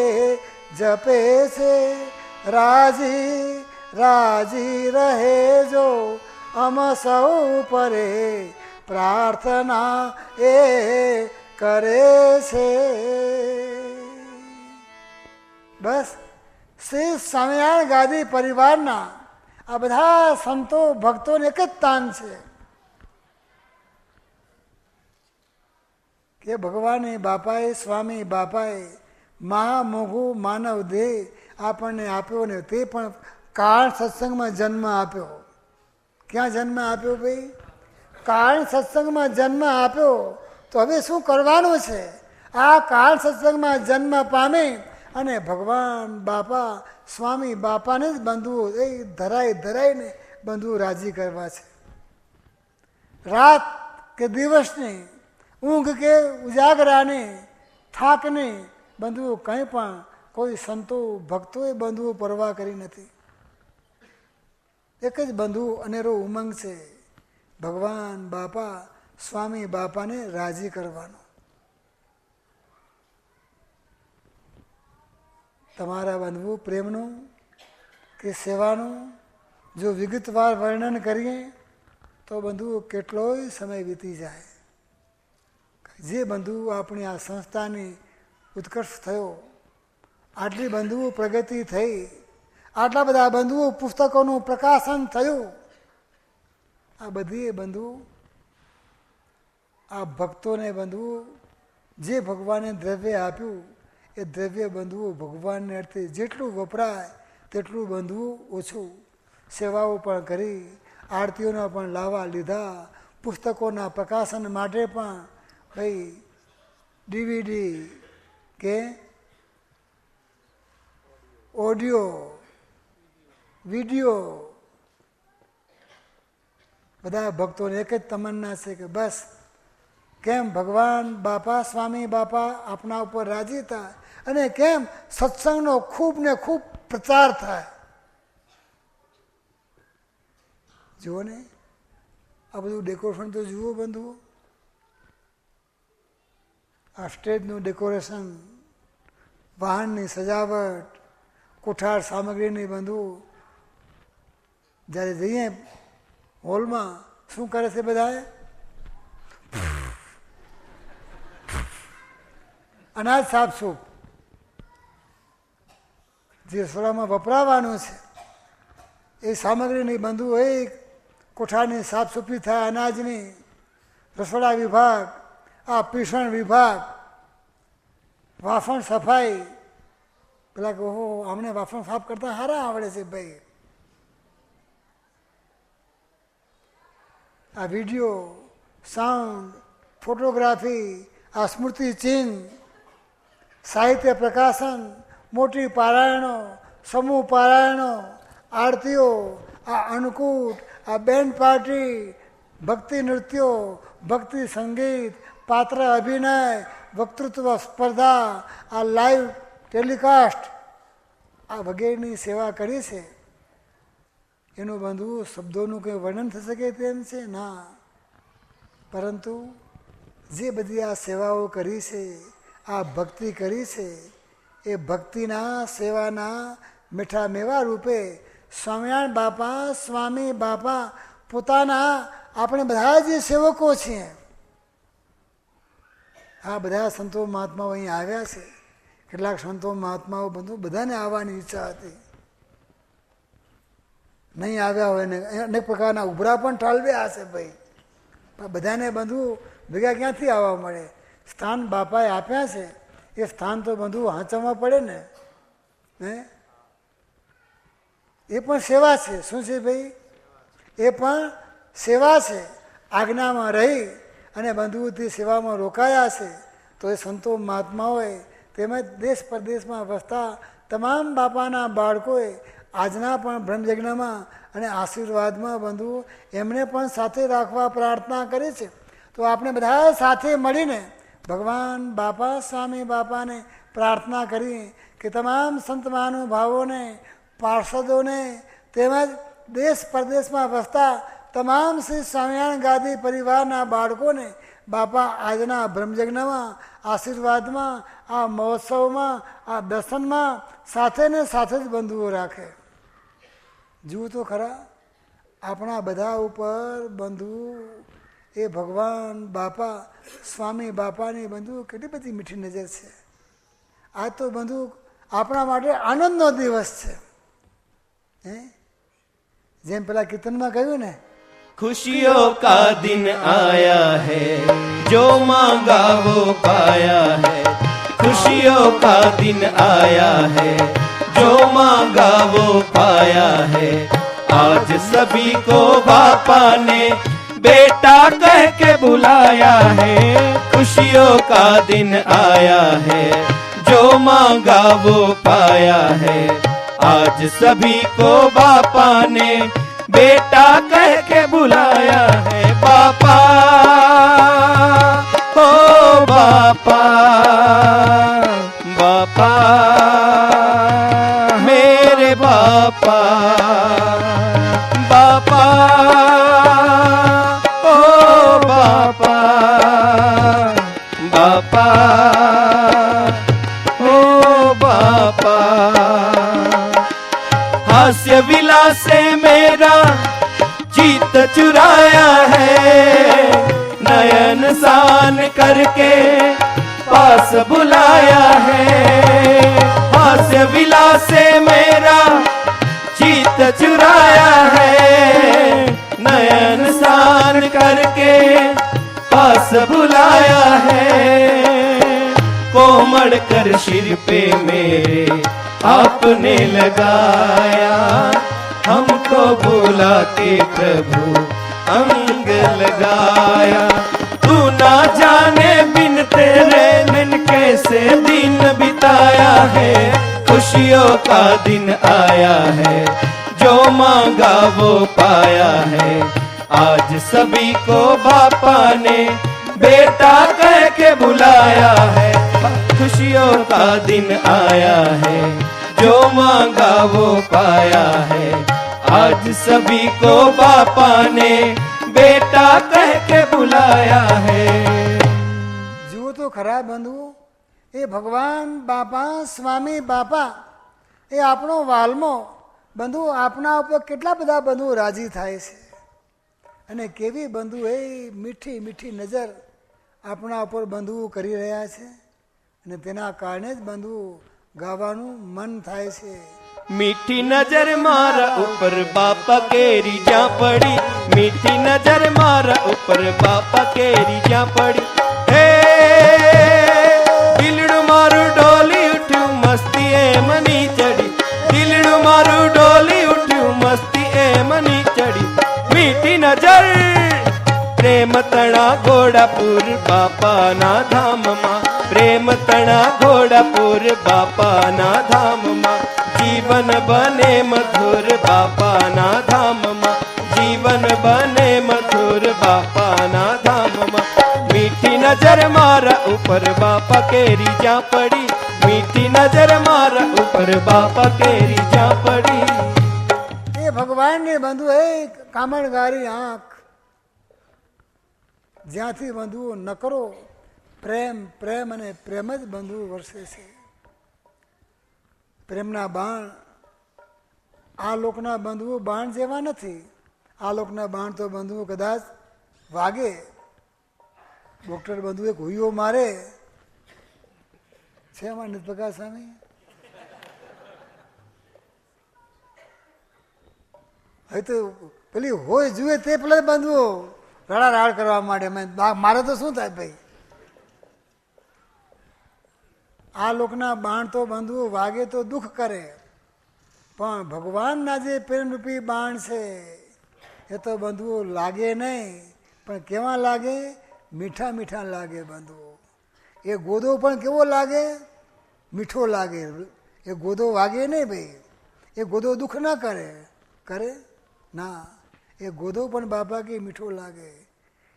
જપે છે રાજી રાજી રહેજો અમ સૌ પરે પ્રાર્થના એ કરે છે. બસ શ્રી સ્વામિનારાયણ ગાદી પરિવારના આ બધા સંતો ભક્તોને એક જ તાન છે કે ભગવાને બાપાએ સ્વામી બાપાએ મહામોઘું માનવ દેહ આપણને આપ્યો ને તે પણ કારણ સત્સંગમાં જન્મ આપ્યો. ક્યાં જન્મ આપ્યો ભાઈ? કારણ સત્સંગમાં જન્મ આપ્યો. તો હવે શું કરવાનું છે? આ કારણ સત્સંગમાં જન્મ પામે અને ભગવાન બાપા સ્વામી બાપાને જ બંધુઓ એ ધરાઈને બંધુઓ રાજી કરવા છે. રાત કે દિવસની ઊંઘ કે ઉજાગરાને થાકને બંધુઓ કંઈ પણ કોઈ સંતો ભક્તોએ બંધુઓ પરવા કરી નથી. એક જ બંધુ અનેરો ઉમંગ છે ભગવાન બાપા સ્વામી બાપાને રાજી કરવાનો. તમારા બંધુ પ્રેમનું કે સેવાનું જો વિગતવાર વર્ણન કરીએ તો બંધુઓ કેટલોય સમય વીતી જાય. જે બંધુ આપણી આ સંસ્થાની ઉત્કર્ષ થયો, આટલી બંધુઓ પ્રગતિ થઈ, આટલા બધા બંધુઓ પુસ્તકોનું પ્રકાશન થયું, આ બધી બંધુ આ ભક્તોને બંધુઓ જે ભગવાને દ્રવ્ય આપ્યું એ દ્રવ્ય બંધુઓ ભગવાનને અર્થે જેટલું વપરાય તેટલું બંધુઓ ઓછું. સેવાઓ પણ કરી, આરતીઓના પણ લાવા લીધા, પુસ્તકોના પ્રકાશન માટે પણ ભાઈ ડીવીડી કે ઓડિયો વિડીયો બધા ભક્તોને એક જ તમન્ના છે કે બસ કેમ ભગવાન બાપા સ્વામી બાપા આપણા ઉપર રાજી થાય અને કેમ સત્સંગનો ખૂબ ને ખૂબ પ્રચાર થાય. જુઓ ને આ બધું ડેકોરેશન તો જુઓ બંધુઓ, આ સ્ટેજનું ડેકોરેશન, વાહનની સજાવટ, કોઠાર સામગ્રીની બંધુ જ્યારે જઈએ હોલમાં શું કરે છે બધાએ? અનાજ સાફસૂફ જે રસોડામાં વપરાવાનું છે એ સામગ્રીની બંધુ એ કોઠારની સાફસૂફી થાય, અનાજની, રસોડા વિભાગ, આ પીસણ વિભાગ, વાસણ સફાઈ. પેલા કે ઓહો આમને વાસણ સાફ કરતા સારા આવડે છે ભાઈ. આ વિડીયો, સાઉન્ડ, ફોટોગ્રાફી, આ સ્મૃતિ ચિહ્ન, સાહિત્ય પ્રકાશન, મોટી પારાયણો, સમૂહ પારાયણો, આરતીઓ, આ અન્નકૂટ, આ બેન્ડ પાર્ટી, ભક્તિ નૃત્યો, ભક્તિ સંગીત, પાત્ર અભિનય, વક્તૃત્વ સ્પર્ધા, આ લાઈવ ટેલિકાસ્ટ, આ વગેરેની સેવા કરી છે. એનું બંધુ શબ્દોનું કંઈ વર્ણન થઈ શકે તેમ છે ના. પરંતુ જે બધી આ સેવાઓ કરી છે, આ ભક્તિ કરી છે, એ ભક્તિના સેવાના મીઠા મેવા રૂપે સ્વામિનારાયણ બાપા સ્વામી બાપા પોતાના આપણે બધા જે સેવકો છીએ, આ બધા સંતો મહાત્માઓ અહીં આવ્યા છે. કેટલાક સંતો મહાત્માઓ બંધુ બધાને આવવાની ઈચ્છા હતી, નહીં આવ્યા હોય ને અનેક પ્રકારના ઉભરા પણ ઠાલવ્યા હશે ભાઈ, પણ બધાને બંધુ ભેગા ક્યાંથી આવવા મળે? સ્થાન બાપાએ આપ્યા છે એ સ્થાન તો બંધુ હાંચવવા પડે ને. હે એ પણ સેવા છે. શું છે ભાઈ? એ પણ સેવા છે. આજ્ઞામાં રહી અને બંધુઓથી સેવામાં રોકાયા છે. તો એ સંતો મહાત્માઓએ તેમજ દેશ પરદેશમાં વસતા તમામ બાપાના બાળકોએ આજના પણ બ્રહ્મયજ્ઞમાં અને આશીર્વાદમાં બંધુઓ એમને પણ સાથે રાખવા પ્રાર્થના કરી છે. તો આપણે બધા સાથે મળીને ભગવાન બાપા સ્વામી બાપાને પ્રાર્થના કરી કે તમામ સંત મહાનુભાવોને, પાર્ષદોને તેમજ દેશ પરદેશમાં વસતા તમામ શ્રી સ્વામિનારાયણ ગાદી પરિવારના બાળકોને બાપા આજના બ્રહ્મયજ્ઞમાં, આશીર્વાદમાં, આ મહોત્સવમાં, આ દર્શનમાં સાથે ને સાથે જ બંધુઓ રાખે. જુઓ તો ખરા, આપણા બધા ઉપર બંધુ એ ભગવાન બાપા સ્વામી બાપાની બંધુ કેટલી બધી મીઠી નજર છે. આજ તો બંધુ આપણા માટે આનંદનો દિવસ છે. જેમ પેલા કીર્તનમાં કહ્યું ને, खुशियों का दिन आया है, जो मांगा वो पाया है. खुशियों का दिन आया है, जो मांगा वो पाया है. आज सभी को बापा ने बेटा कह के बुलाया है. खुशियों का दिन आया है, जो मांगा वो पाया है. आज सभी को बापा ने बेटा कह के बुलाया है. बापा हो बापा, बापा मेरे बापा, बापा हो बापा, बापा हो बापा. हास्य विलास से मेरा जीत चुराया है. नयन सान करके पास बुलाया है. हास्य विलास से मेरा जीत चुराया है. नयन सान करके पास बुलाया है. कोमड़ कर सिर पे मेरे आपने लगाया. हमको बुला के प्रभु अंग लगाया. तू ना जाने बिन तेरे मन कैसे दिन बिताया है. खुशियों का दिन आया है, जो मांगा वो पाया है. आज सभी को बापा ने बेटा कह के बुलाया है. खुशियों का दिन आया है, जो मांगा वो पाया है. आज सभी को बापा ने बेटा कह के बुलाया है. જુઓ તો ખરા બંધુ, એ ભગવાન બાપા સ્વામી બાપા એ આપણો વાલમો બંધુ આપણા ઉપર કેટલા બધા બંધુ રાજી થાય છે. અને કેવી બંધુ એ મીઠી મીઠી નજર આપણા ઉપર બંધુ કરી રહ્યા છે. અને તેના કારણે જ બંધુ ગાવાનું મન થાય છે. मीठी नजर मारा ऊपर बापा केरी जा पड़ी. मीठी नजर मारा ऊपर बापा केरी जा पड़ी. हे दिलड़ू मारू डोली उठ्यू मस्ती ए मनी चढ़ी. दिलड़ू मारू डोली उठ्यू मस्ती ए मनी चढ़ी. मीठी नजर प्रेम तणा घोड़ापुर बापा ना धाम मां. प्रेम तणा घोड़ापुर बापा ना धाम मां. जीवन बने मधुर बापा ना धाम मां. जीवन बने मधुर बापा ना धाम मां. मीठी नजर मारा ऊपर बापा केरी जा पड़ी. मीठी नजर मारा ऊपर बापा केरी जा पड़ी. એ ભગવાનની બંધુ એ કામણગારી આંખ જ્યાંથી બંધુઓ નકરો પ્રેમ પ્રેમ અને પ્રેમ જ બંધુ વરસે છે. પ્રેમના બાણ આ લોકના બંધુઓ બાણ જેવા નથી. આ લોકના બાણ તો બંધુઓ કદાચ વાગે. ડૉક્ટર બંધુ એક હુઈઓ મારે છે અમારા નિતપ્રકાશ સ્વામી. હવે તો પેલી હોય જુએ તે પેલા બંધુઓ રડા રાડ કરવા માંડે. મારે તો શું થાય ભાઈ? આ લોકના બાણ તો બંધુઓ વાગે તો દુઃખ કરે, પણ ભગવાનના જે પ્રેમરૂપી બાણ છે એ તો બંધુઓ લાગે નહીં. પણ કેવા લાગે? મીઠા મીઠા લાગે બંધુઓ. એ ગોદો પણ કેવો લાગે? મીઠો લાગે. એ ગોદો વાગે નહીં ભાઈ. એ ગોદો દુઃખ ના કરે. કરે ના. એ ગોદો પણ બાપા કે મીઠો લાગે.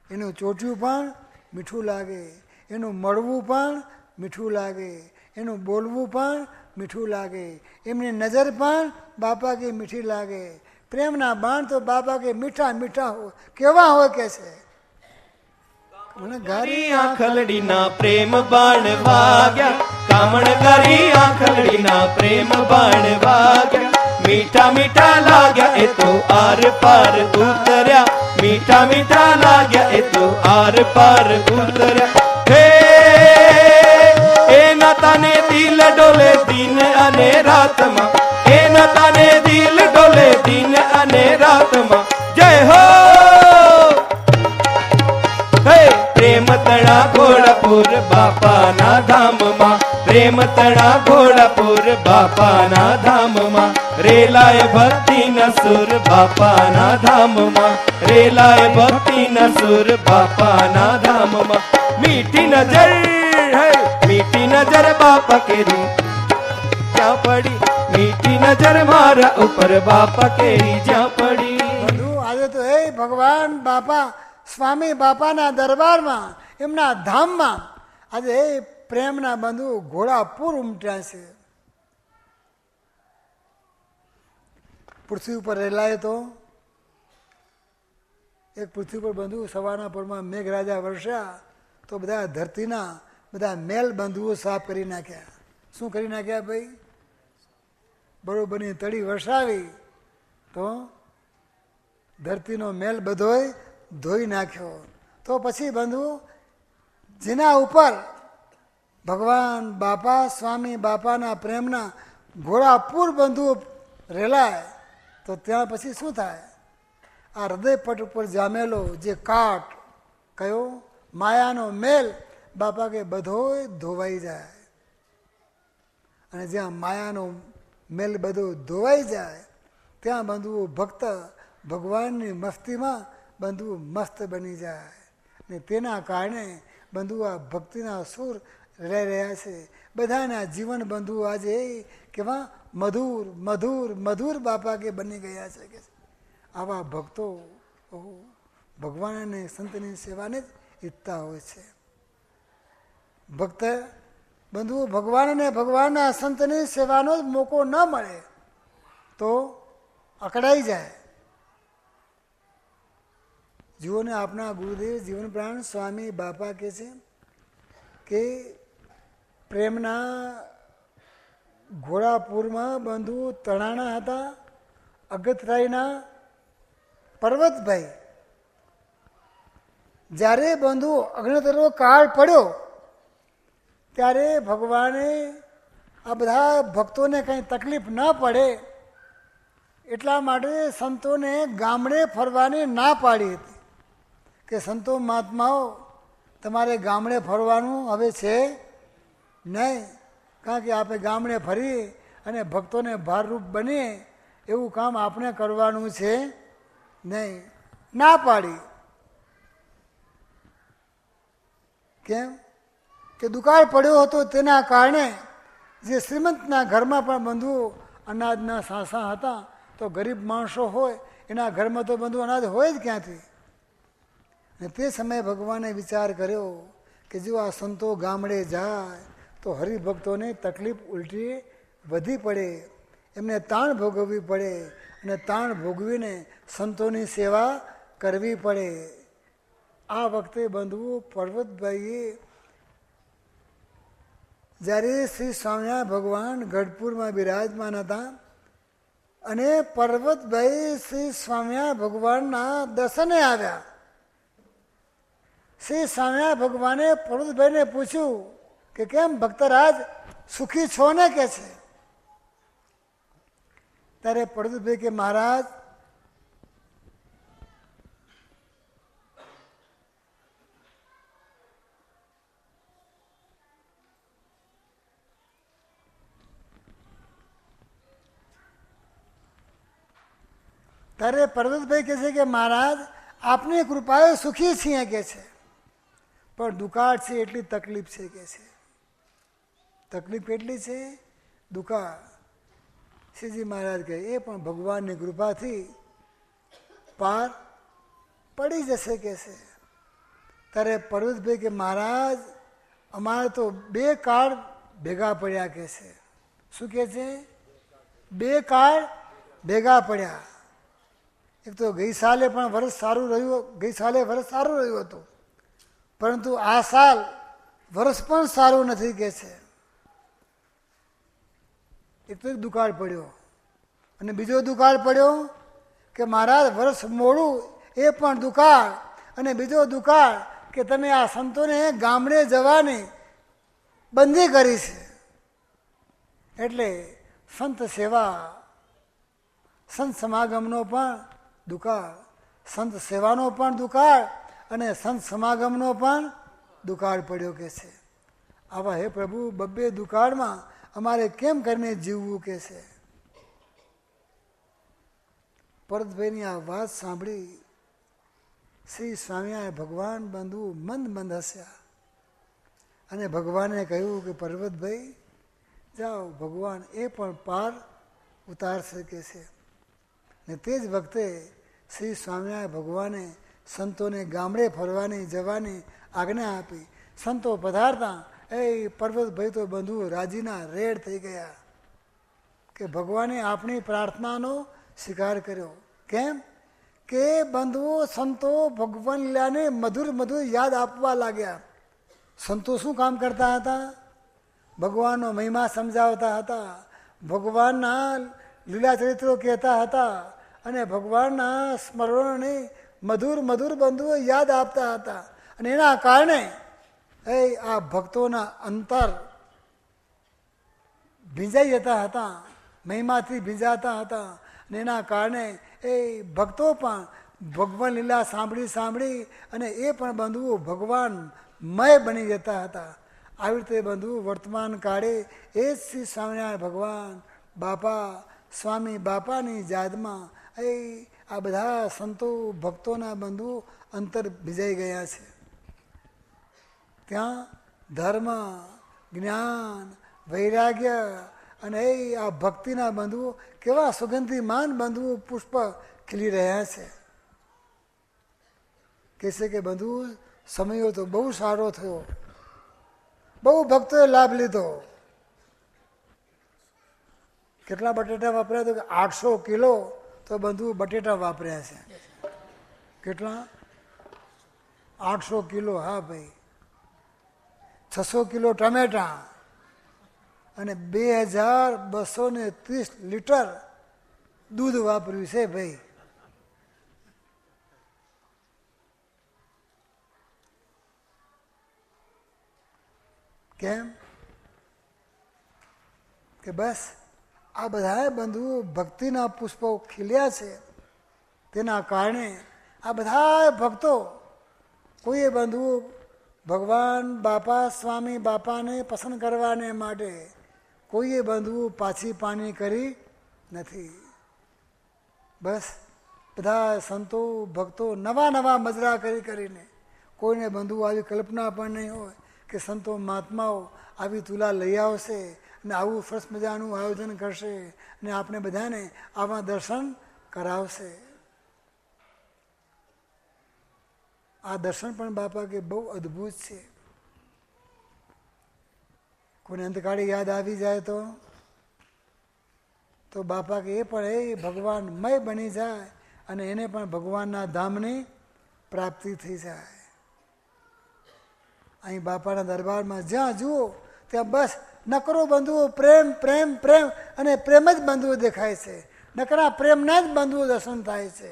એનું ચોટ્યું પણ મીઠું લાગે. એનું મળવું પણ મીઠું લાગે. એનું બોલવું પણ મીઠું લાગે. એમની નજર પણ બાપા કે મીઠી લાગે. પ્રેમના બાણ તો બાપા કે મીઠા મીઠા હોય. કેવા હોય કે છે? ગારી આંખલડીના પ્રેમ બાણ વાગ્યા, કામણ ગારી આંખલડીના પ્રેમ બાણ વાગ્યા. મીઠા મીઠા લાગ્યા એ તો આર પાર ઉતર્યા. મીઠા મીઠા લાગ્યા એ તો આર પાર ઉતર્યા. હે એના તને દિલ ડોલે દિન અને રાતમાં. એના તને દિલ ડોલે દિન અને રાતમાં. જય હો. પ્રેમ તણા ઘોડાપુર બાપાના ધામમાં. પ્રેમ તણા ઘોડાપુર બાપાના ધામમાં. રેલાય ભક્તિના સુર બાપાના ધામમાં. રેલાય ભક્તિના સુર બાપાના ધામમાં. મીઠી નજર હે મીઠી નજર બાપા કેરી જ્યાં પડી. મીઠી નજર મારા ઉપર બાપા કેરી જ્યાં પડી. બધું આજે તો હે ભગવાન બાપા સ્વામી બાપાના દરબારમાં, એમના ધામમાં આજે એ પ્રેમના બંધુ ઘોડાપુર ઉમટ્યા છે. પૃથ્વી ઉપર રેલાય તો એક પૃથ્વી પર બંધુ સવારના પરમાં મેઘરાજા વરસ્યા તો બધા ધરતીના બધા મેલ બંધુઓ સાફ કરી નાખ્યા. શું કરી નાખ્યા ભાઈ? બરોબરની તળી વરસાવી તો ધરતીનો મેલ બધોય ધોઈ નાખ્યો. તો પછી બંધુ જેના ઉપર ભગવાન બાપા સ્વામી બાપાના પ્રેમના ઘોડાપુર બંધુ રેલાય તો ત્યાં પછી શું થાય? આ હૃદયપટ ઉપર જામેલો જે કાટ કયો માયાનો મેલ બાપા કે બધોય ધોવાઈ જાય. અને જ્યાં માયાનો મેલ બધો ધોવાઈ જાય ત્યાં બંધુઓ ભક્ત ભગવાનની મસ્તીમાં બંધુ મસ્ત બની જાય. ને તેના કારણે બંધુ આ ભક્તિના સુર રહી રહ્યા છે. બધાના જીવન બંધુ આજે કેવા મધુર મધુર મધુર બાપા કે બની ગયા છે કે આવા ભક્તો ભગવાન અને સંતની સેવાને જ ઈચ્છતા હોય છે. ભક્ત બંધુઓ ભગવાન અને ભગવાનના સંતની સેવાનો જ મોકો ન મળે તો અકળાઈ જાય. જીવોને આપના ગુરુદેવ જીવન પ્રાણ સ્વામી બાપા કહે છે કે પ્રેમના ઘોડાપુરમાં બંધુ તણાણા હતા. અગતરાયના પર્વતભાઈ જ્યારે બંધુ અગ્નિતર્વ કાળ પડ્યો ત્યારે ભગવાને આ બધા ભક્તોને કંઈ તકલીફ ન પડે એટલા માટે સંતોને ગામડે ફરવાની ના પાડી હતી કે સંતો મહાત્માઓ તમારે ગામડે ફરવાનું હવે છે નહીં. કારણ કે આપણે ગામડે ફરી અને ભક્તોને ભારરૂપ બનીએ એવું કામ આપણે કરવાનું છે નહીં. ના પાડી. કેમ કે દુકાળ પડ્યો હતો તેના કારણે જે શ્રીમંતના ઘરમાં પણ બંધુઓ અનાજના સાંસા હતા તો ગરીબ માણસો હોય એના ઘરમાં તો બંધુ અનાજ હોય જ ક્યાંથી. ને તે સમયે ભગવાને વિચાર કર્યો કે જો આ સંતો ગામડે જાય તો હરિભક્તોને તકલીફ ઉલટી વધી પડે, એમને તાણ ભોગવવી પડે અને તાણ ભોગવીને સંતોની સેવા કરવી પડે. આ વખતે બંધુ પર્વતભાઈએ જ્યારે શ્રી સ્વામિનારાયણ ભગવાન ગઢપુરમાં બિરાજમાન હતા અને પર્વતભાઈ શ્રી સ્વામિનારાયણ ભગવાનના દર્શને આવ્યા. શ્રી સ્વામિનારાયણ ભગવાને પર્વતભાઈને પૂછ્યું કે કેમ ભક્તરાજ સુખી છો ને કે છે. ત્યારે પર્વતભાઈ કે મહારાજ ત્યારે પર્વતભાઈ કહે છે કે મહારાજ આપની કૃપાએ સુખી છીએ કે છે, પણ દુકાળ છે એટલી તકલીફ છે કે છે. તકલીફ કેટલી છે? દુકાળ. શ્રીજી મહારાજ કહે એ પણ ભગવાનની કૃપાથી પાર પડી જશે કે છે. ત્યારે પર્વતભાઈ કે મહારાજ અમારે તો 2 કાળ ભેગા પડ્યા કે છે. શું કે છે? 2 કાળ ભેગા પડ્યા. એક તો ગઈ સાલે પણ વર્ષ સારું રહ્યું, ગઈ સાલે વર્ષ સારું રહ્યું હતું, પરંતુ આ સાલ વર્ષ પણ સારું નથી કે છે. એક તો દુકાળ પડ્યો, અને બીજો દુકાળ પડ્યો કે મહારાજ વર્ષ મોડું એ પણ દુકાળ, અને બીજો દુકાળ કે તમે આ સંતોને ગામડે જવાની બંધી કરી છે. એટલે સંત સેવા, સંત સમાગમનો પણ દુકાળ, સંત સેવાનો પણ દુકાળ અને સંત સમાગમનો પણ દુકાળ પડ્યો કે છે. આવા હે પ્રભુ 2 દુકાળમાં અમારે કેમ કરીને જીવવું કે છે. ભરતભાઈની આ વાત સાંભળી શ્રી સ્વામિનારાયણ ભગવાન બંધુ મંદ મંદ હસ્યા અને ભગવાને કહ્યું કે પર્વતભાઈ જાઓ, ભગવાન એ પણ પાર ઉતારશે કે છે. ને તે જ વખતે શ્રી સ્વામિનારાયણ ભગવાને સંતોને ગામડે ફરવાની જવાની આજ્ઞા આપી. સંતો પધારતા એ પર્વતભાઈ તો બંધુ રાજીના રેડ થઈ ગયા કે ભગવાને આપણી પ્રાર્થનાનો સ્વીકાર કર્યો. કેમ કે બંધુઓ સંતો ભગવાન લીલાને મધુર મધુર યાદ આપવા લાગ્યા. સંતો શું કામ કરતા હતા? ભગવાનનો મહિમા સમજાવતા હતા, ભગવાનના લીલા ચરિત્રો કહેતા હતા અને ભગવાનના સ્મરણોને મધુર મધુર બંધુઓ યાદ આપતા હતા. અને એના કારણે આ ભક્તોના અંતર ભીંજાઈ જતા હતા, મહિમાથી ભીંજાતા હતા. અને એના કારણે એ ભક્તો પણ ભગવાન લીલા સાંભળી સાંભળી અને એ પણ બંધુઓ ભગવાનમય બની જતા હતા. આવી રીતે બંધુ વર્તમાન કાળે એ જ શ્રી સ્વામિનારાયણ ભગવાન બાપા સ્વામી બાપાની યાદમાં આ બધા સંતો ભક્તોના બંધુ અંતર ભીજાઈ ગયા છે. ત્યાં ધર્મ, જ્ઞાન, વૈરાગ્ય અને આ ભક્તિના બંધુઓ કેવા સુગંધીમાન બંધુઓ પુષ્પ ખીલી રહ્યા છે. કહેશે કે બંધુ સમયો તો બહુ સારો થયો, બહુ ભક્તોએ લાભ લીધો. કેટલા બટેટા વાપર્યા? તો 800 કિલો તો બંધુ બટેટા વાપર્યા છે. કેટલા? 800 કિલો. હા ભાઈ. 600 કિલો ટમેટા અને 2230 લીટર દૂધ વાપર્યું છે ભાઈ. કેમ કે બસ આ બધા બંધુઓ ભક્તિના પુષ્પો ખીલ્યા છે. તેના કારણે આ બધા ભક્તો કોઈએ બંધુઓ ભગવાન બાપા સ્વામી બાપાને પસંદ કરવાને માટે કોઈએ બંધુઓ પાછી પાની કરી નથી. બસ બધા સંતો ભક્તો નવા નવા મજરા કરીને, કોઈને બંધુઓ આવી કલ્પના પણ નહીં હોય કે સંતો મહાત્માઓ આવી તુલા લઈ આવશે અને આવું સરસ મજાનું આયોજન કરશે અને આપણે બધાને આવા દર્શન કરાવશે. આ દર્શન પણ બાપા કે બહુ અદ્ભુત છે. કોઈને અંતકાળી યાદ આવી જાય તો બાપા કે એ પણ એ ભગવાનમય બની જાય અને એને પણ ભગવાનના ધામની પ્રાપ્તિ થઈ જાય. અહીં બાપાના દરબારમાં જ્યાં જુઓ ત્યાં બસ નકરો બંધુઓ પ્રેમ પ્રેમ પ્રેમ અને પ્રેમ જ બંધુઓ દેખાય છે. નકરા પ્રેમના જ બંધુઓ દર્શન થાય છે.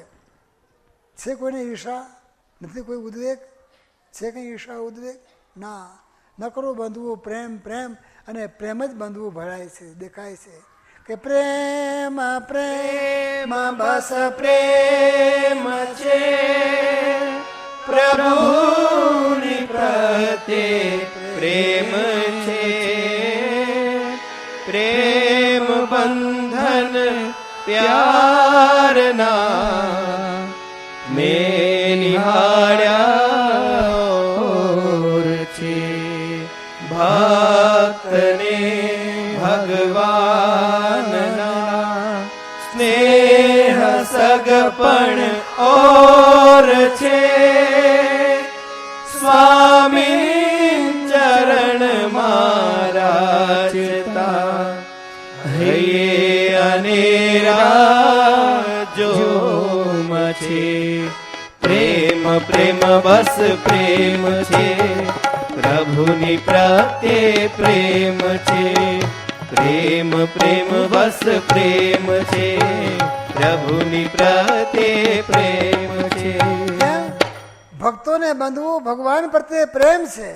છે કોઈને ઈર્ષા નથી? કોઈ ઉદ્વેગ છે? કંઈ ઈર્ષા ઉદ્વેગ ના. નકરો બંધુઓ પ્રેમ પ્રેમ અને પ્રેમ જ બંધુઓ ભરાય છે, દેખાય છે કે પ્રેમ પ્રેમ બસ પ્રેમ છે પ્રભુની પ્રત્યે પ્રેમ છે. પ્રેમ બંધન પ્યારના મેં ભગવાનના સ્નેહ સગપણ ઓર છે સ્વામી ચરણ મારા ચેતા હૈયે અનેરા જોમ છે પ્રેમ પ્રેમ બસ પ્રેમ છે પ્રભુની પ્રત્યે પ્રેમ છે પ્રેમ પ્રેમ બસ પ્રેમ છે પ્રભુની પ્રત્યે પ્રેમ છે કેમ? ભક્તોને બંધવું ભગવાન પ્રત્યે પ્રેમ છે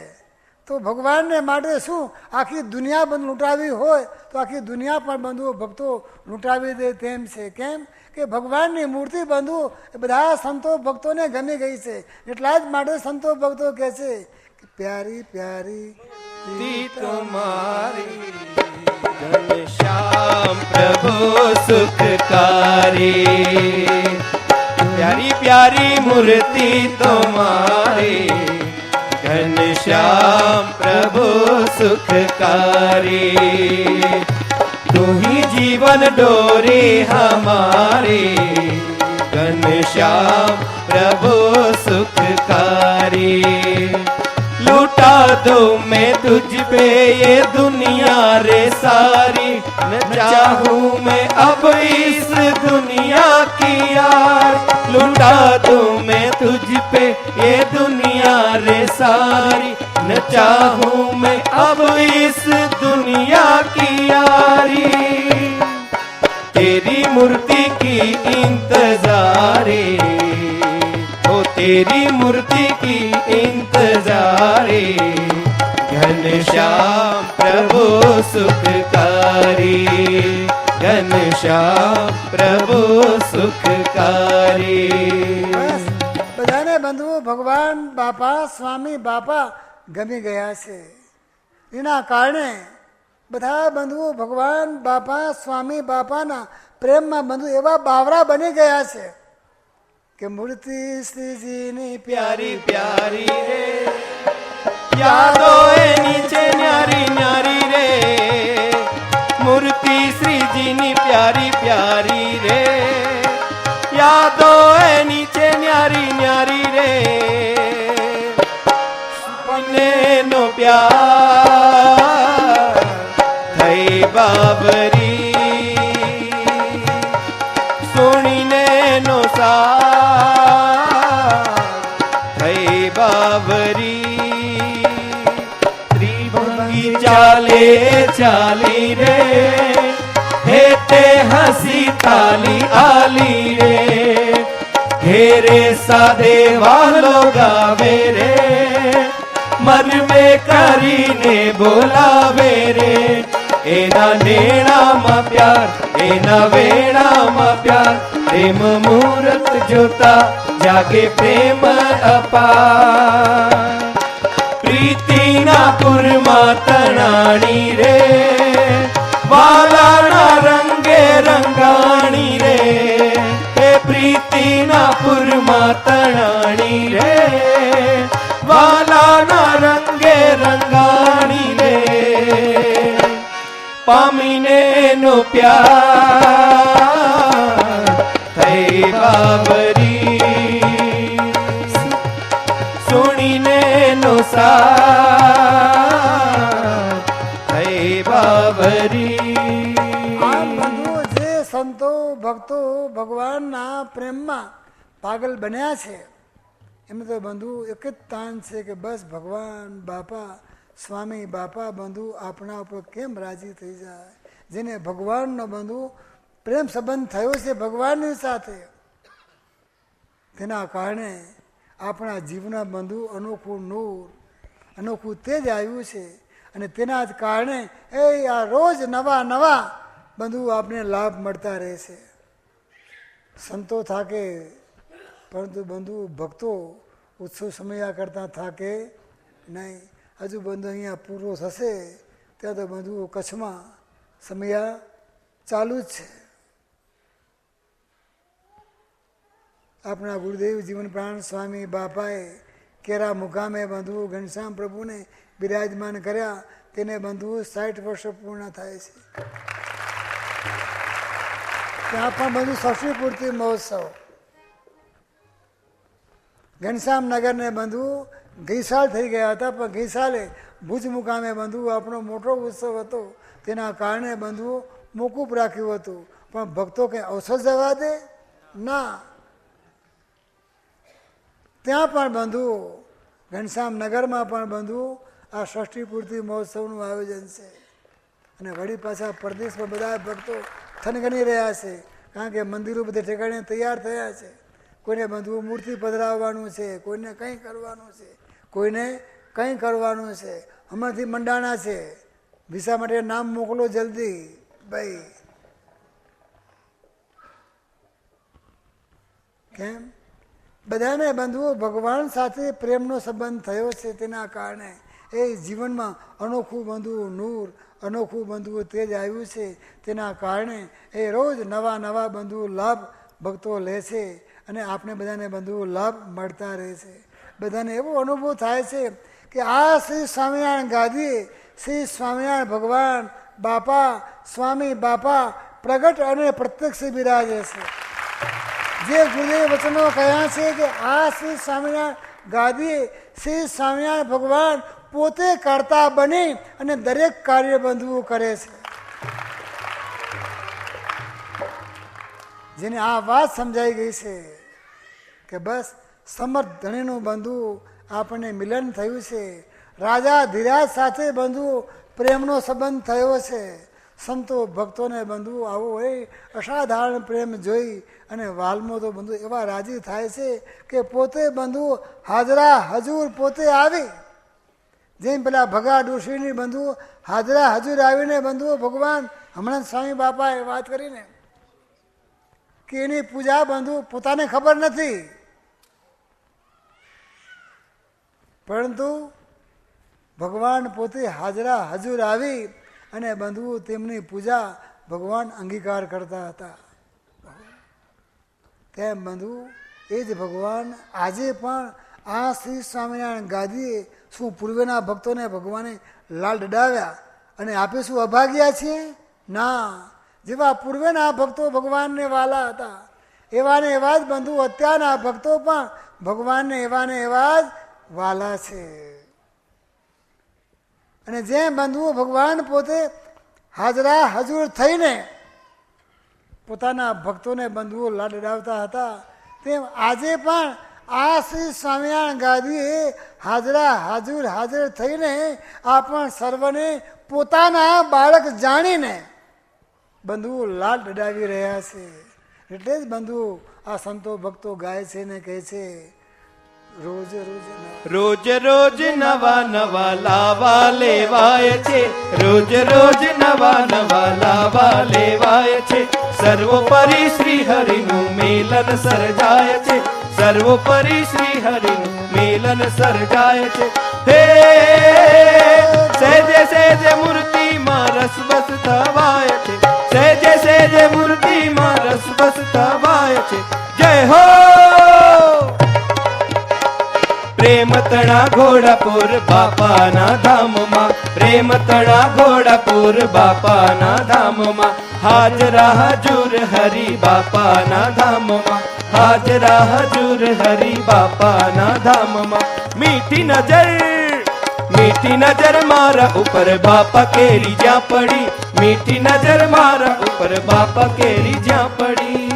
તો ભગવાનને માટે શું આખી દુનિયા બંધ લૂંટાવી હોય તો આખી દુનિયા પણ બંધવું ભક્તો લૂંટાવી દે તેમ છે કેમ કે ભગવાનની મૂર્તિ બંધવું એ બધા સંતો ભક્તોને ગમી ગઈ છે એટલા જ માટે સંતો ભક્તો કહે છે કે પ્યારી પ્યારી તી તુમારી ઘનશ્યામ પ્રભુ સુખકારી પ્યારી પ્યારી મૂર્તિ તુમારી ઘનશ્યામ પ્રભુ સુખકારી તું ही जीवन डोरी हमारी घनश्याम प्रभु सुखकारी लूटा दो मैं तुझ पे ये दुनिया रे सारी न चाहूं मैं अब इस दुनिया की यार लूटा दो मैं तुझ पे ये दुनिया रे सारी न चाहूं मैं अब इस दुनिया की यारी तेरी मूर्ति की इंतजारी हो तेरी मूर्ति की इंतजारी घनश्याम प्रभु सुखकारी घनश्याम प्रभु सुखकारी બસ બધાને બંધુઓ ભગવાન બાપા સ્વામી બાપા ગમી ગયા છે એના કારણે બધા બંધુઓ ભગવાન બાપા સ્વામી બાપાના પ્રેમમાં બંધુ એવા બાવરા બની ગયા છે કે મૂર્તિ શ્રીજીની प्यारी प्यारी रे यादो एनी छे न्यारी न्यारी रे मूर्ति श्रीजीनी प्यारी प्यारी रे यादो एनी छे न्यारी न्यारी रे पन्ने नो प्यार थई बाबरी सुनीने नो થઈ બાવરી ત્રિભંગી ચાલે ચાલી રે હે તે હસી તાલી આલી રે ઘેરે સાદે વાલો ગાવે રે મરમે કરીને બોલાવે રે એના નેણામાં પ્યાર એના વેણામાં પ્યાર પ્રેમ મુહૂર્ત જોતા જાગે પ્રેમ અપાર પ્રીતિના પુરમાં તણાણી રે વાલાના રંગે રંગાણી રે હે પ્રીતિના પુરમાં તણાણી રે વાલાના રંગે રંગાણી રે પામીને નો પ્યાર થઈ બાબરી સુણીને નો સાર થઈ બાબરી આમ બંધુઓ જે સંતો ભક્તો ભગવાનના પ્રેમમાં પાગલ બન્યા છે એમને તો બંધુ એક જ તાન છે કે બસ ભગવાન બાપા સ્વામી બાપા બંધુ આપણા ઉપર કેમ રાજી થઈ જાય જેને ભગવાનનો બંધુ પ્રેમ સંબંધ થયો છે ભગવાનની સાથે તેના કારણે આપણા જીવના બંધુ અનોખું નૂર અનોખું તેજ આવ્યું છે અને તેના જ કારણે એ આ રોજ નવા નવા બંધુ આપને લાભ મળતા રહે છે સંતો થાકે પરંતુ બંધુ ભક્તો ઉત્સવ સમયા કરતાં થાકે નહીં હજુ બંધુ અહીંયા પૂરો થશે ત્યાં તો બંધુ કચ્છમાં સમયા ચાલુ જ છે આપણા ગુરુદેવ જીવન પ્રાણ સ્વામી બાપાએ કેરા મુકામે બંધુ ઘનશ્યામ પ્રભુને બિરાજમાન કર્યા તેને બંધુ 60 વર્ષ પૂર્ણ થાય છે. ત્યાં પણ બંધુ ષષ્ઠી પૂર્તિ મહોત્સવ. ઘનશ્યામ નગરને બંધુ ગઈ સાલ થઈ ગયા હતા, પણ ગઈ સાલે ભુજ મુકામે બંધુ આપણો મોટો ઉત્સવ હતો, તેના કારણે બંધુ મોકૂફ રાખ્યું હતું. પણ ભક્તો કંઈ અવસર જવા દે ના. ત્યાં પણ બંધુ ઘનશ્યામ નગરમાં પણ બંધુ આ ષષ્ઠી પૂર્તિ મહોત્સવનું આયોજન છે. અને વળી પાછા પરદેશમાં બધા ભક્તો થનગની રહ્યા છે, કારણ કે મંદિરો બધે ઠેકાણે તૈયાર થયા છે. કોઈને બંધુ મૂર્તિ પધરાવવાનું છે, કોઈને કંઈ કરવાનું છે, કોઈને કંઈ કરવાનું છે. હમણાંથી મંડાણા છે, વિસા માટે નામ મોકલો જલ્દી ભાઈ. કેમ? બધાને બંધુઓ ભગવાન સાથે પ્રેમનો સંબંધ થયો છે, તેના કારણે એ જીવનમાં અનોખું બંધુ નૂર, અનોખું બંધુ તેજ આવ્યું છે. તેના કારણે એ રોજ નવા નવા બંધુ લાભ ભક્તો લે છે, અને આપણે બધાને બંધુ લાભ મળતા રહે છે. બધાને એવો અનુભવ થાય છે કે આ શ્રી સ્વામિનારાયણ ગાદી, શ્રી સ્વામિનારાયણ ભગવાન બાપા, સ્વામી બાપા પ્રગટ અને પ્રત્યક્ષ બિરાજે છે. જે ગુરુદેવ વચનો કહ્યા છે કે આ શ્રી સ્વામિનારાયણ ગાદી, શ્રી સ્વામિનારાયણ ભગવાન પોતે કરતા બની અને દરેક કાર્ય બંધુઓ કરે છે. જેને આ વાત સમજાઈ ગઈ છે કે બસ સમર્થ ધણીનું બંધુ આપણને મિલન થયું છે. રાજા ધીરાજ સાથે બંધુ પ્રેમનો સંબંધ થયો છે. સંતો ભક્તોને બંધુ આવો હોય અસાધારણ પ્રેમ જોઈ અને વાલ્મો તો બંધુ એવા રાજી થાય છે કે પોતે બંધુ હાજરા હજુર પોતે આવી. જેમ પેલા ભગા ડોશીની બંધુ હાજરા હજુર આવીને બંધુ ભગવાન હમણાં સ્વામી બાપાએ વાત કરીને કે એની પૂજા બંધુ પોતાને ખબર નથી, પરંતુ ભગવાન પોતે હાજરા હજુર આવી અને બંધુ તેમની પૂજા ભગવાન અંગીકાર કરતા હતા. તેમ બંધુ એ જ ભગવાન આજે પણ આ શ્રી સ્વામિનારાયણ ગાદીએ શું પૂર્વના ભક્તોને ભગવાને લાલ ડડાવ્યા અને આપે શું અભાગ્યા છીએ? ના. જેવા પૂર્વના ભક્તો ભગવાનને વાલા હતા, એવા ને એવા જ બંધુ અત્યારના ભક્તો પણ ભગવાનને એવા ને એવા જ વાલા છે. અને જેમ બંધુઓ ભગવાન પોતે હાજરા હજુર થઈને પોતાના ભક્તોને બંધુઓ લાડ લડાવતા હતા, તેમ આજે પણ આ શ્રી સ્વામિનારાયણ ગાદીએ હાજરા હાજર થઈને આપણ સર્વને પોતાના બાળક જાણીને બંધુઓ લાડ લડાવી રહ્યા છે. એટલે જ બંધુઓ આ સંતો ભક્તો ગાય છે ને કહે છે રોજ રોજ નવા નવા લાવા લેવાય છે, રોજ નવા નવા લાવા લેવાય છે. સર્વોપરી શ્રી હરિનું મિલન સર્જાય છે, સર્વોપરી શ્રી હરિનું મિલન સર્જાય છે. હે સહેજે સહેજે મૂર્તિમાં રસ બસ થવાય છે, સહેજે સહેજે મૂર્તિમાં રસ બસ થવાય છે. જય હો પ્રેમ તણા ઘોડાપુર બાપાના ધામમાં, પ્રેમ તણા ઘોડાપુર બાપાના ધામમાં. હાજરા હજુર હરિ બાપાના ધામમાં, હાજરા હજુર હરિ બાપાના ધામમાં. મીઠી નજર મારા ઉપર બાપા કેરી જ્યાં પડી, મીઠી નજર મારા ઉપર બાપા કેરી જ્યાં પડી.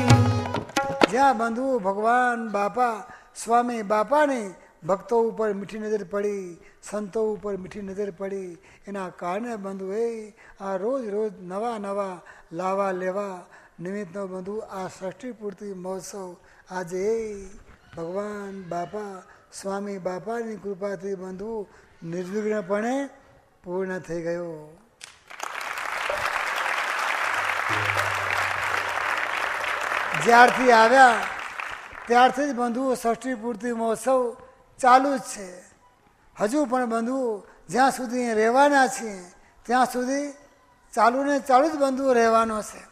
જ્યાં બંધુ ભગવાન બાપા સ્વામી બાપાની ભક્તો ઉપર મીઠી નજર પડી, સંતો ઉપર મીઠી નજર પડી, એના કારણે બંધુ એ આ રોજ નવા નવા લાવા લેવા નિમિત્તનો બંધુ આ ષષ્ઠી પૂર્તિ મહોત્સવ આજે ભગવાન બાપા સ્વામી બાપાની કૃપાથી બંધુ નિર્વિઘ્નપણે પૂર્ણ થઈ ગયો. જ્યારથી આવ્યા ત્યારથી જ બંધુ ષષ્ઠી પૂર્તિ મહોત્સવ ચાલુ જ છે. હજુ પણ બંધુ જ્યાં સુધી રહેવાના છીએ ત્યાં સુધી ચાલુ ને ચાલુ જ બંધુ રહેવાનો છે.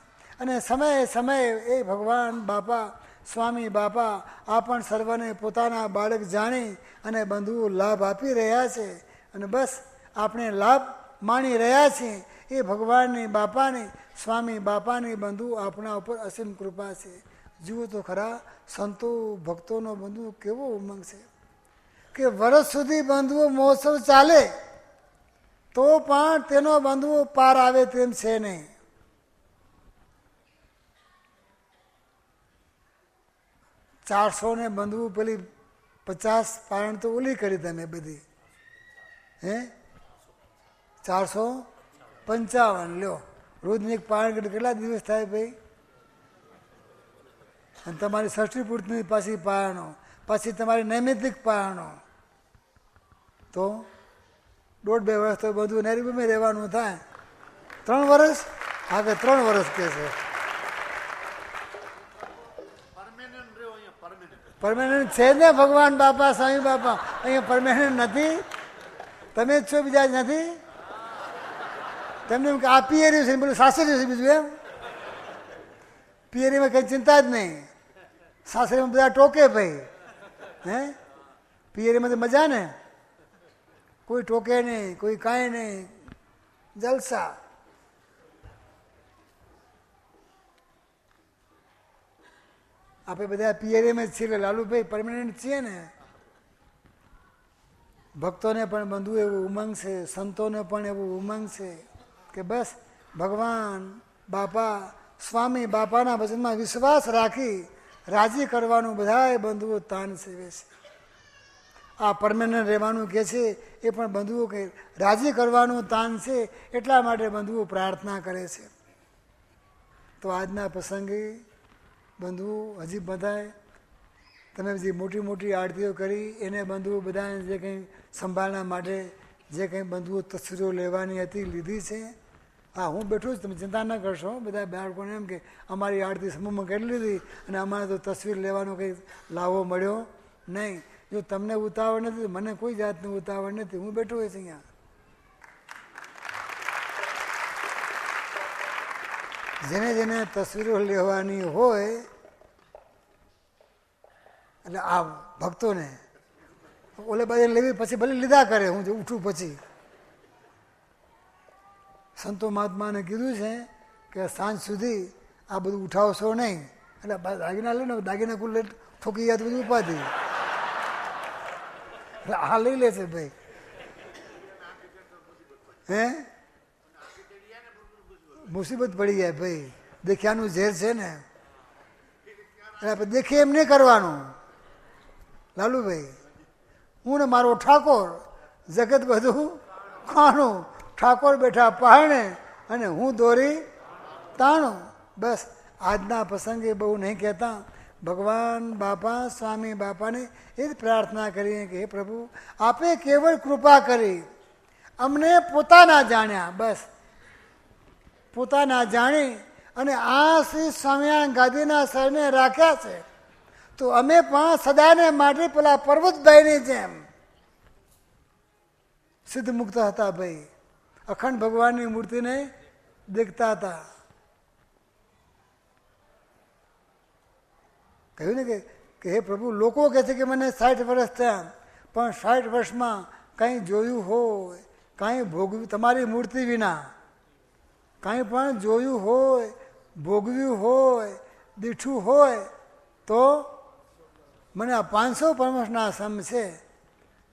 અને સમયે સમયે એ ભગવાન બાપા સ્વામી બાપા આ પણ સર્વને પોતાના બાળક જાણી અને બંધુઓ લાભ આપી રહ્યા છે. અને બસ આપણે લાભ માણી રહ્યા છીએ એ ભગવાનની બાપાની સ્વામી બાપાની બંધુ આપણા ઉપર અસીમ કૃપા છે. જુઓ તો ખરા સંતો ભક્તોનો બંધુ કેવો ઉમંગ છે કે વર્ષ સુધી બંધુઓ મહોત્સવ ચાલે તો પણ તેનો બંધુઓ પાર આવે તેમ છે નહીં. 400 ને બંધવું પેલી 50 પારણ તો ઓલી કરી તમે બધી, હે 455 લ્યો. રોજની એક પારણ કેટલા દિવસ થાય ભાઈ? અને તમારી ષષ્ઠી પૂર્તિની પાછી પારણો, પછી તમારી નૈમિતિક પારણો, તો 1.5-2 વર્ષ તો બધું નૈરીબમાં રહેવાનું થાય. 3 વર્ષ આગળ 3 વર્ષ કે છે. પરમેનન્ટ છે ને ભગવાન બાપા સ્વામી બાપા, અહીંયા પરમેનન્ટ નથી. તમે જ છો, બીજા જ નથી. તમને એમ કે આ પિયરી છે, બોલું સાસરી છે, બીજું એમ પિયરીમાં કંઈ ચિંતા જ નહીં. સાસરીમાં બધા ટોકે ભાઈ, હે પિયરીમાં તો મજા ને, કોઈ ટોકે નહીં, કોઈ કાંઈ નહીં, જલસા. આપણે બધા પિયરીમાં જ છીએ, લાલુભાઈ પરમેનન્ટ છીએ ને. ભક્તોને પણ બંધુ એવું ઉમંગ છે, સંતોને પણ એવું ઉમંગ છે કે બસ ભગવાન બાપા સ્વામી બાપાના વચનમાં વિશ્વાસ રાખી રાજી કરવાનું બધાએ બંધુઓ તાન સેવે છે. આ પરમેનન્ટ રહેવાનું કહે છે એ પણ બંધુઓ કે રાજી કરવાનું તાન છે, એટલા માટે બંધુઓ પ્રાર્થના કરે છે. તો આજના પ્રસંગે બંધુઓ હજી બધાએ તમે જે મોટી મોટી આરતીઓ કરી એને બંધુઓ બધાને જે કંઈ સંભાળના માટે જે કંઈ બંધુઓ તસવીરો લેવાની હતી લીધી છે. હા, હું બેઠું જ, તમે ચિંતા ન કરશો. બધા બાળકોને એમ કે અમારી આરતી સમૂહમાં કરી લીધી અને અમારે તો તસવીર લેવાનો કંઈ લાવો મળ્યો નહીં. જો તમને ઉતાવળ નથી, મને કોઈ જાતની ઉતાવળ નથી, હું બેઠો હોય છે અહીંયા. જેને જેને તસવીરો લેવાની હોય એટલે આ ભક્તોને ઓલે બાજુ લેવી, પછી ભલે લીધા કરે, હું ઉઠું પછી. સંતો મહાત્માને કીધું છે કે સાંજ સુધી આ બધું ઉઠાવશો નહીં, એટલે દાગીના લે ને, દાગીના કુલ ઠોકી ગયા તો બધું ઉપાધિ. એટલે આ લઈ લે છે ભાઈ, હે મુસીબત પડી જાય ભાઈ. દેખ્યાનું ઝેર છે ને, એટલે આપણે દેખીએ એમ નહીં કરવાનું. લાલુભાઈ, હું ને મારો ઠાકોર, જગત બધું ખાણું, ઠાકોર બેઠા પહાણે અને હું દોરી તાણું. બસ આજના પ્રસંગે બહુ નહીં કહેતા, ભગવાન બાપા સ્વામી બાપાને એ જ પ્રાર્થના કરીએ કે હે પ્રભુ, આપે કેવળ કૃપા કરી અમને પોતાના જાણ્યા, બસ પોતાના જાણી અને આ શ્રી સ્વામિનારાયણ ગાદીના સરને રાખ્યા છે. તો અમે પણ સદાને માટે પેલા પર્વતભાઈની જેમ સિદ્ધ મુક્ત હતા ભાઈ, અખંડ ભગવાનની મૂર્તિને દેખતા હતા. કહ્યું ને કે હે પ્રભુ, લોકો કહે છે કે મને 60 વર્ષ થયા, પણ 60 વર્ષમાં કંઈ જોયું હોય, કાંઈ ભોગવ્યું તમારી મૂર્તિ વિના, કાંઈ પણ જોયું હોય, ભોગવ્યું હોય, દીઠું હોય તો મને આ 500 પરમહંસના સમ છે.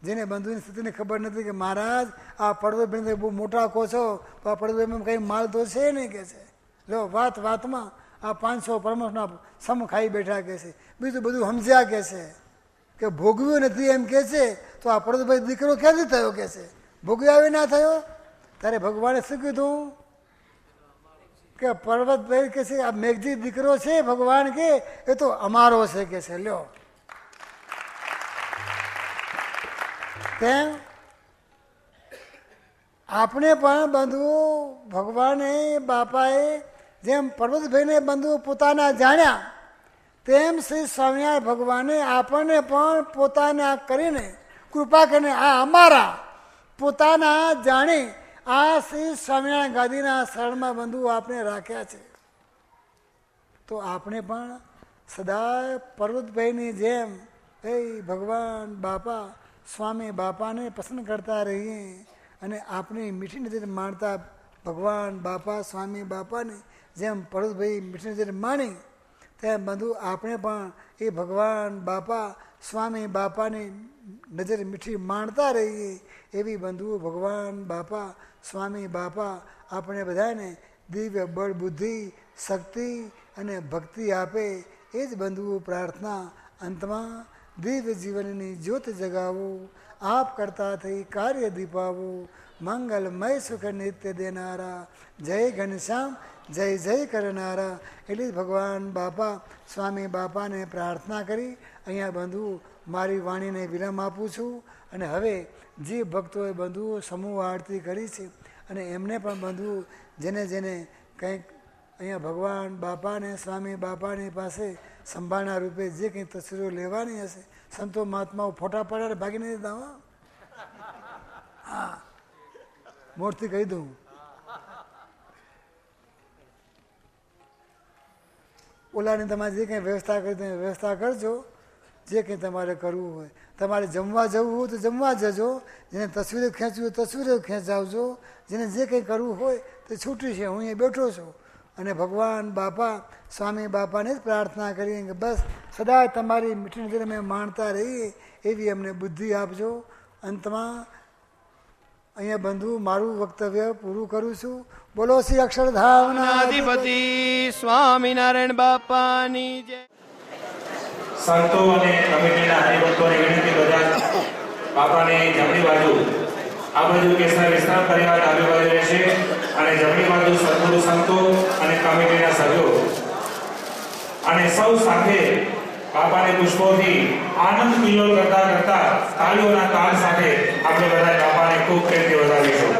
જેને બંધુની સ્થિતિને ખબર નથી કે મહારાજ આ પડદો બહુ મોટા કહો છો, તો આ પડદોમાં કંઈ માલ તો છે નહીં કે છે. લો વાત વાતમાં આ 500 પરમહંસના સમ ખાઈ બેઠા કે છે. બીજું બધું સમજ્યા કે છે કે ભોગવ્યું નથી એમ કે છે. તો આ પડદોભાઈ દીકરો ક્યાંથી થયો કે છે? ભોગવ્યા આવી ના થયો? ત્યારે ભગવાને શું કીધું કે પર્વતભાઈ કે છે આ મેઘજી દીકરો છે, ભગવાન કે એ તો અમારો છે કે છે. લ્યો તેમ આપણે પણ બંધુઓ ભગવાને બાપાએ જેમ પર્વતભાઈને બંધુઓ પોતાના જાણ્યા, તેમ શ્રી સ્વામિનારાયણ ભગવાને આપણને પણ પોતાના કરીને કૃપા કરીને આ અમારા પોતાના જાણી આ શ્રી સ્વામિનારાયણ ગાદીના શરણમાં બંધુઓ આપણે રાખ્યા છે. તો આપણે પણ સદા પર્વતભાઈની જેમ એ ભગવાન બાપા સ્વામી બાપાને પસંદ કરતા રહીએ અને આપણી મીઠી નજર માણતા ભગવાન બાપા સ્વામી બાપાને જેમ પરોશભાઈ મીઠી નજર માણી તેમ બધું આપણે પણ એ ભગવાન બાપા સ્વામી બાપાની નજર મીઠી માણતા રહીએ એવી બંધુઓ ભગવાન બાપા સ્વામી બાપા આપણે બધાને દિવ્ય બળ બુદ્ધિ શક્તિ અને ભક્તિ આપે એ જ બંધુઓ પ્રાર્થના. અંતમાં દિવ્ય જીવનની જ્યોત જગાવો, આપ કરતા થઈ કાર્ય દીપાવો, મંગલમય સુખ નિત્ય દેનારા, જય ઘનશ્યામ જય જય કરનારા. એટલે જ ભગવાન બાપા સ્વામી બાપાને પ્રાર્થના કરી અહીંયા બંધુ મારી વાણીને વિરામ આપું છું. અને હવે જે ભક્તોએ બંધુઓ સમૂહ આરતી કરી છે અને એમને પણ બંધુ જેને જેને કંઈક અહીંયા ભગવાન બાપાને સ્વામી બાપાની પાસે સંભાળના રૂપે જે કંઈ તસવીરો લેવાની હશે, સંતો મહાત્માઓ ફોટા પાડે ભાગી નથી દેવા. હા, મોરથી કહી દઉં. ઓલાની તમારે જે કંઈ વ્યવસ્થા કરી તમે વ્યવસ્થા કરજો. જે કંઈ તમારે કરવું હોય, તમારે જમવા જવું હોય તો જમવા જજો, જેને તસવીરો ખેંચવી હોય તસવીરો ખેંચાવજો, જેને જે કંઈ કરવું હોય તે છૂટી છે. હું અહીંયા બેઠો છું અને ભગવાન બાપા સ્વામી બાપાને જ પ્રાર્થના કરીએ કે બસ સદાય તમારી મીઠી નજર અમે માણતા રહીએ એવી અમને બુદ્ધિ આપજો. અંતમાં અહીંયા બંધુ મારું વક્તવ્ય પૂરું કરું છું. બોલો શ્રી અક્ષરધામના અધિપતિ સ્વામિનારાયણ બાપાની જય. સંતો અને કમિટીના હરિભક્તોને વિનંતી, બધા બાપાની જમણી બાજુ આ બાજુ કેસર વિશ્રામ પરિવાર ડાબી બાજુ રહેશે અને જમણી બાજુ સદગુરુ સંતો અને કમિટીના સભ્યો અને સૌ સાથે બાપાને પુષ્પોથી આનંદ કિલ્લોલ કરતા કરતા તાળીઓના તાલ સાથે આપણે બધા બાપાને ખૂબ પ્રેમથી વધાવીશું.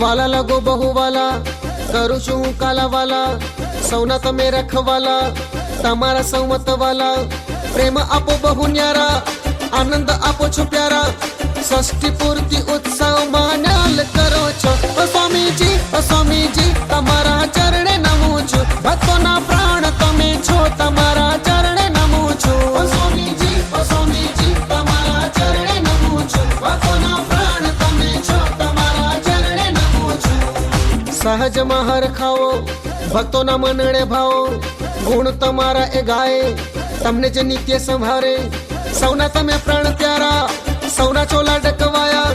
વાલા લાગો બહુ વાલા, કરું છું હું કાલા વાલા, સૌના તમે રખવાલા, તમારા સૌ મત વાલા, પ્રેમ આપો બહુ ન્યારા, આનંદ આપો છો પ્યારા, ષષ્ઠી પૂર્તિ ઉત્સવ માન્યાલ કરો છો. ઓ સ્વામીજી તમારા ચરણે નમું છું, ભક્તોના પ્રાણ તમે છો, તમારા ચરણે નમું છું. ઓ સ્વામીજી તમારા ચરણે નમું છું, ભક્તોના પ્રાણ તમે છો, તમારા ચરણે નમું છું. સહજમાં હર ખાઓ, ભક્તોના મનડે ભાવો, ગુણ તમારા એ ગાય, તમને જે નિત્ય સંભારે, સૌના તમે પ્રાણ ત્યારા, સૌના ચોલા ડકવાયા,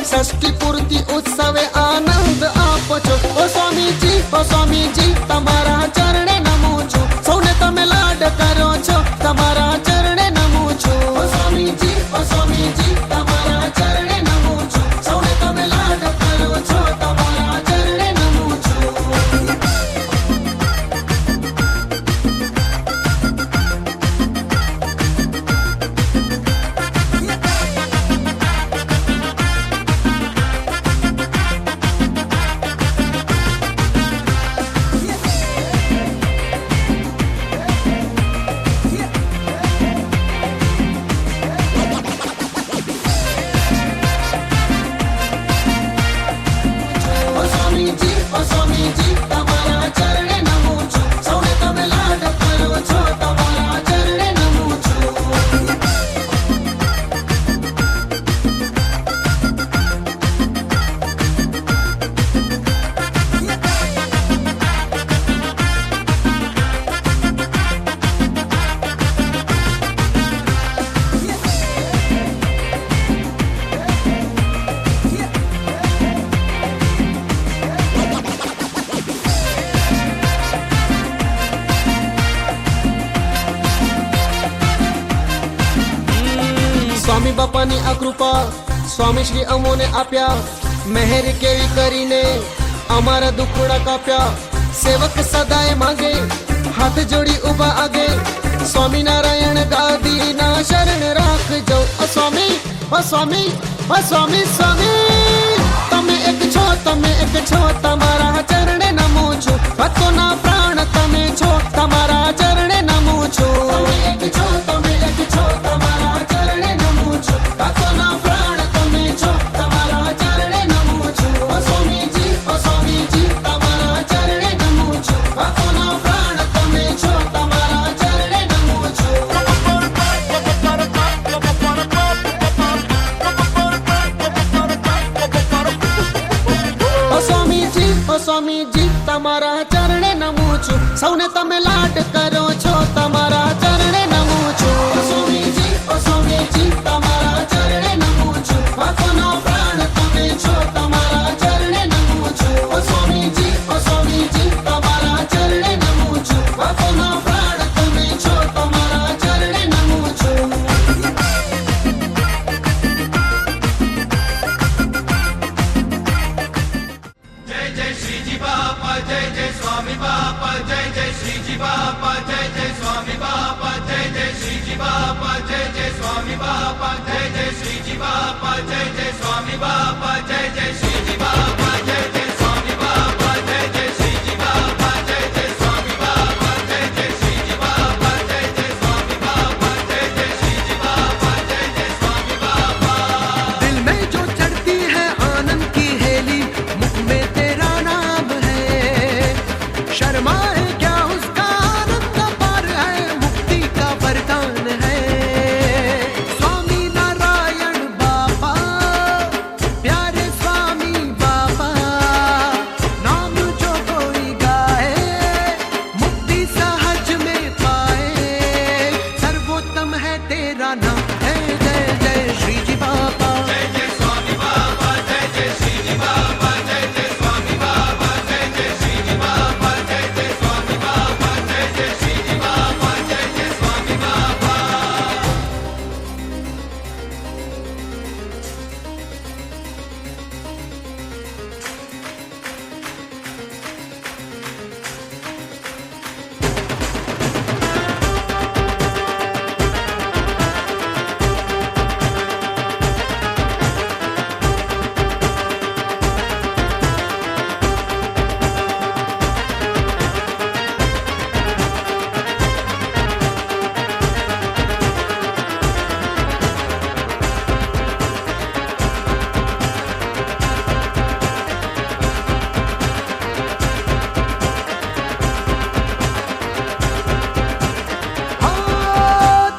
ષષ્ઠી પૂર્તિ ઉત્સવે આનંદ આપો છો. ઓ સ્વામીજી તમારા ચરણે નમું છું, સૌને તમે લાડ કરો છો, તમારા ચરણે નમું છું. ઓ સ્વામીજી તમારા ચરણે નમું છું, સૌને તમે લાડ કરો છો, તમારા ચરણે નમું છું. ઓ સ્વામીજી તમારા ચરણે નમું છું, સૌને તમે લાડ કરો છો, તમારા ચરણે નમું છું. સ્વામી બાપાની આ કૃપા સ્વામી શ્રી અમોને આપ્યા, મહેર કેવી કરીને અમારા દુખડા કાપ્યા, સેવક સદાય માંગે હાથ જોડી ઉભા આગે, સ્વામિનારાયણ ગાદીના શરણ રાખજો. સ્વામી સ્વામી તમે એક છો તમે એક છો તમારા ચરણે નમું છું ભક્તોના પ્રાણ તમે છો તમારા ચરણે નમું છું તમે એક છો તમારા ચરણે નમું છું ભક્તોના પ્રાણ તમે છો તમારા ચરણે નમું છું ઓ સ્વામીજી તમારા ચરણે નમું છું ભક્તોના પ્રાણ તમે છો તમારા ચરણે નમું છું સ્વામીજી તમારા ચરણે નમું છું સૌને તમે લાડ કરો છો તમારા ચરણે નમું છું સ્વામીજી તમારા ચરણે નમું છું ભક્તોના પ્રાણ તમે છો તમારા ચરણે નમું છું સ્વામીજી તમારા ચરણે નમું છું ભક્તોના પ્રાણ તમે છો તમારા ચરણે નમું છું दिल में जो चढ़ती है आनंद की हेली मुख में तेरा नाम है शर्माए क्या उसका आनंद पार है मुक्ति का वरदान है स्वामी नारायण बाबा प्यारे स्वामी बाबा नाम जो कोई गाए मुक्ति सहज में पाए सर्वोत्तम है तेरा नाम है जय जय श्री जी बाबा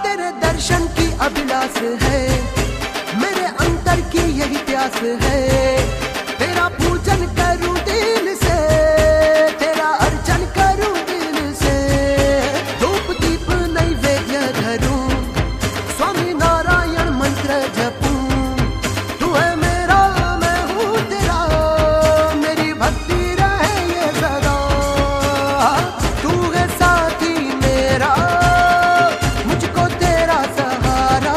तेरे दर्शन की अभिलाष है मेरे अंतर की यही प्यास है तेरा पूजन करूं दिल से तेरा अर्चन करूं दिल से धूप दीप नैवेद्य धरूं स्वामी नारायण मंत्र जपूं तू है मेरा मैं हूँ तेरा मेरी भक्ति रहे ये सदा तू है साथी मेरा मुझको तेरा सहारा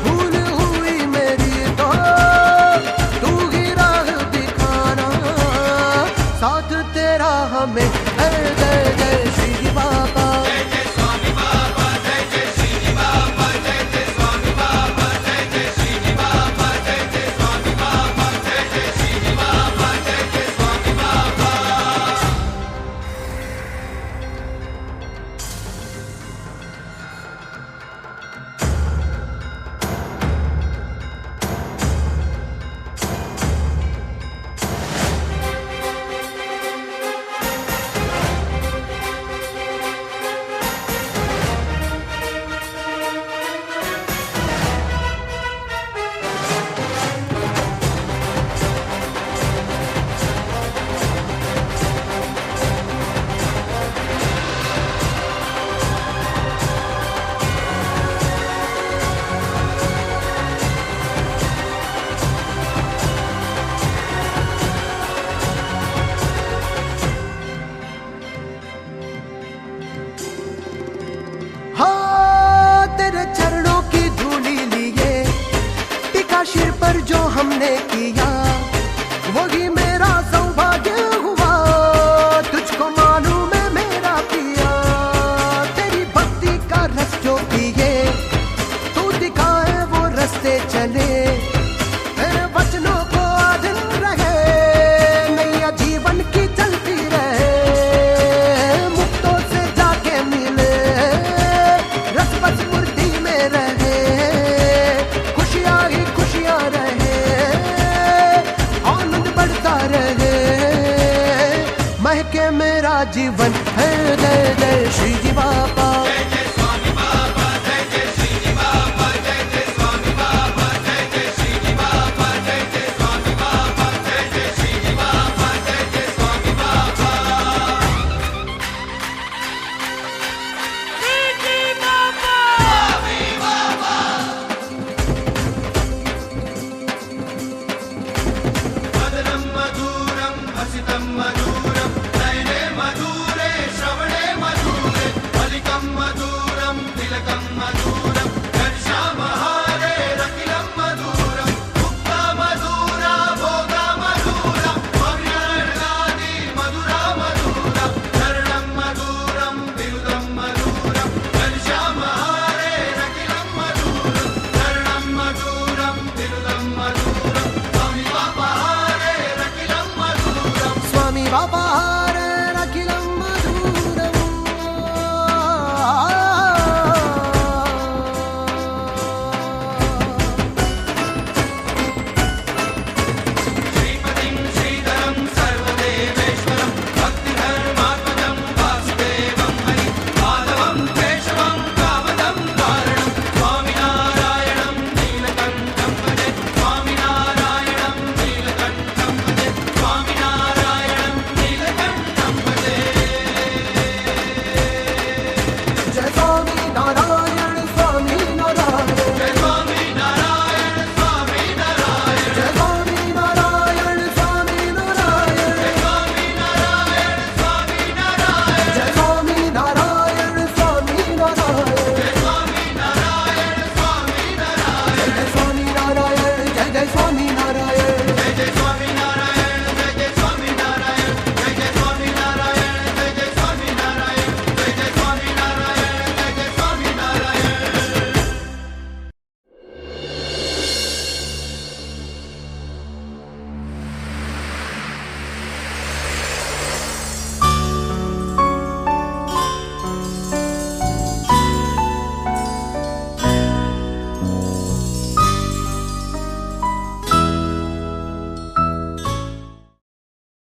भूल हुई मेरी तो तू ही राह दिखाना साथ तेरा हमें जय जय जय श्री बाबा हमने किया वही मेरा सौभाग्य हुआ, तुझको मालूम है मेरा पिया। तेरी भक्ति का रस जो पिए, तू दिखाए वो रास्ते चले, तेरे वचनों को अधीन रहे, શ્રીજી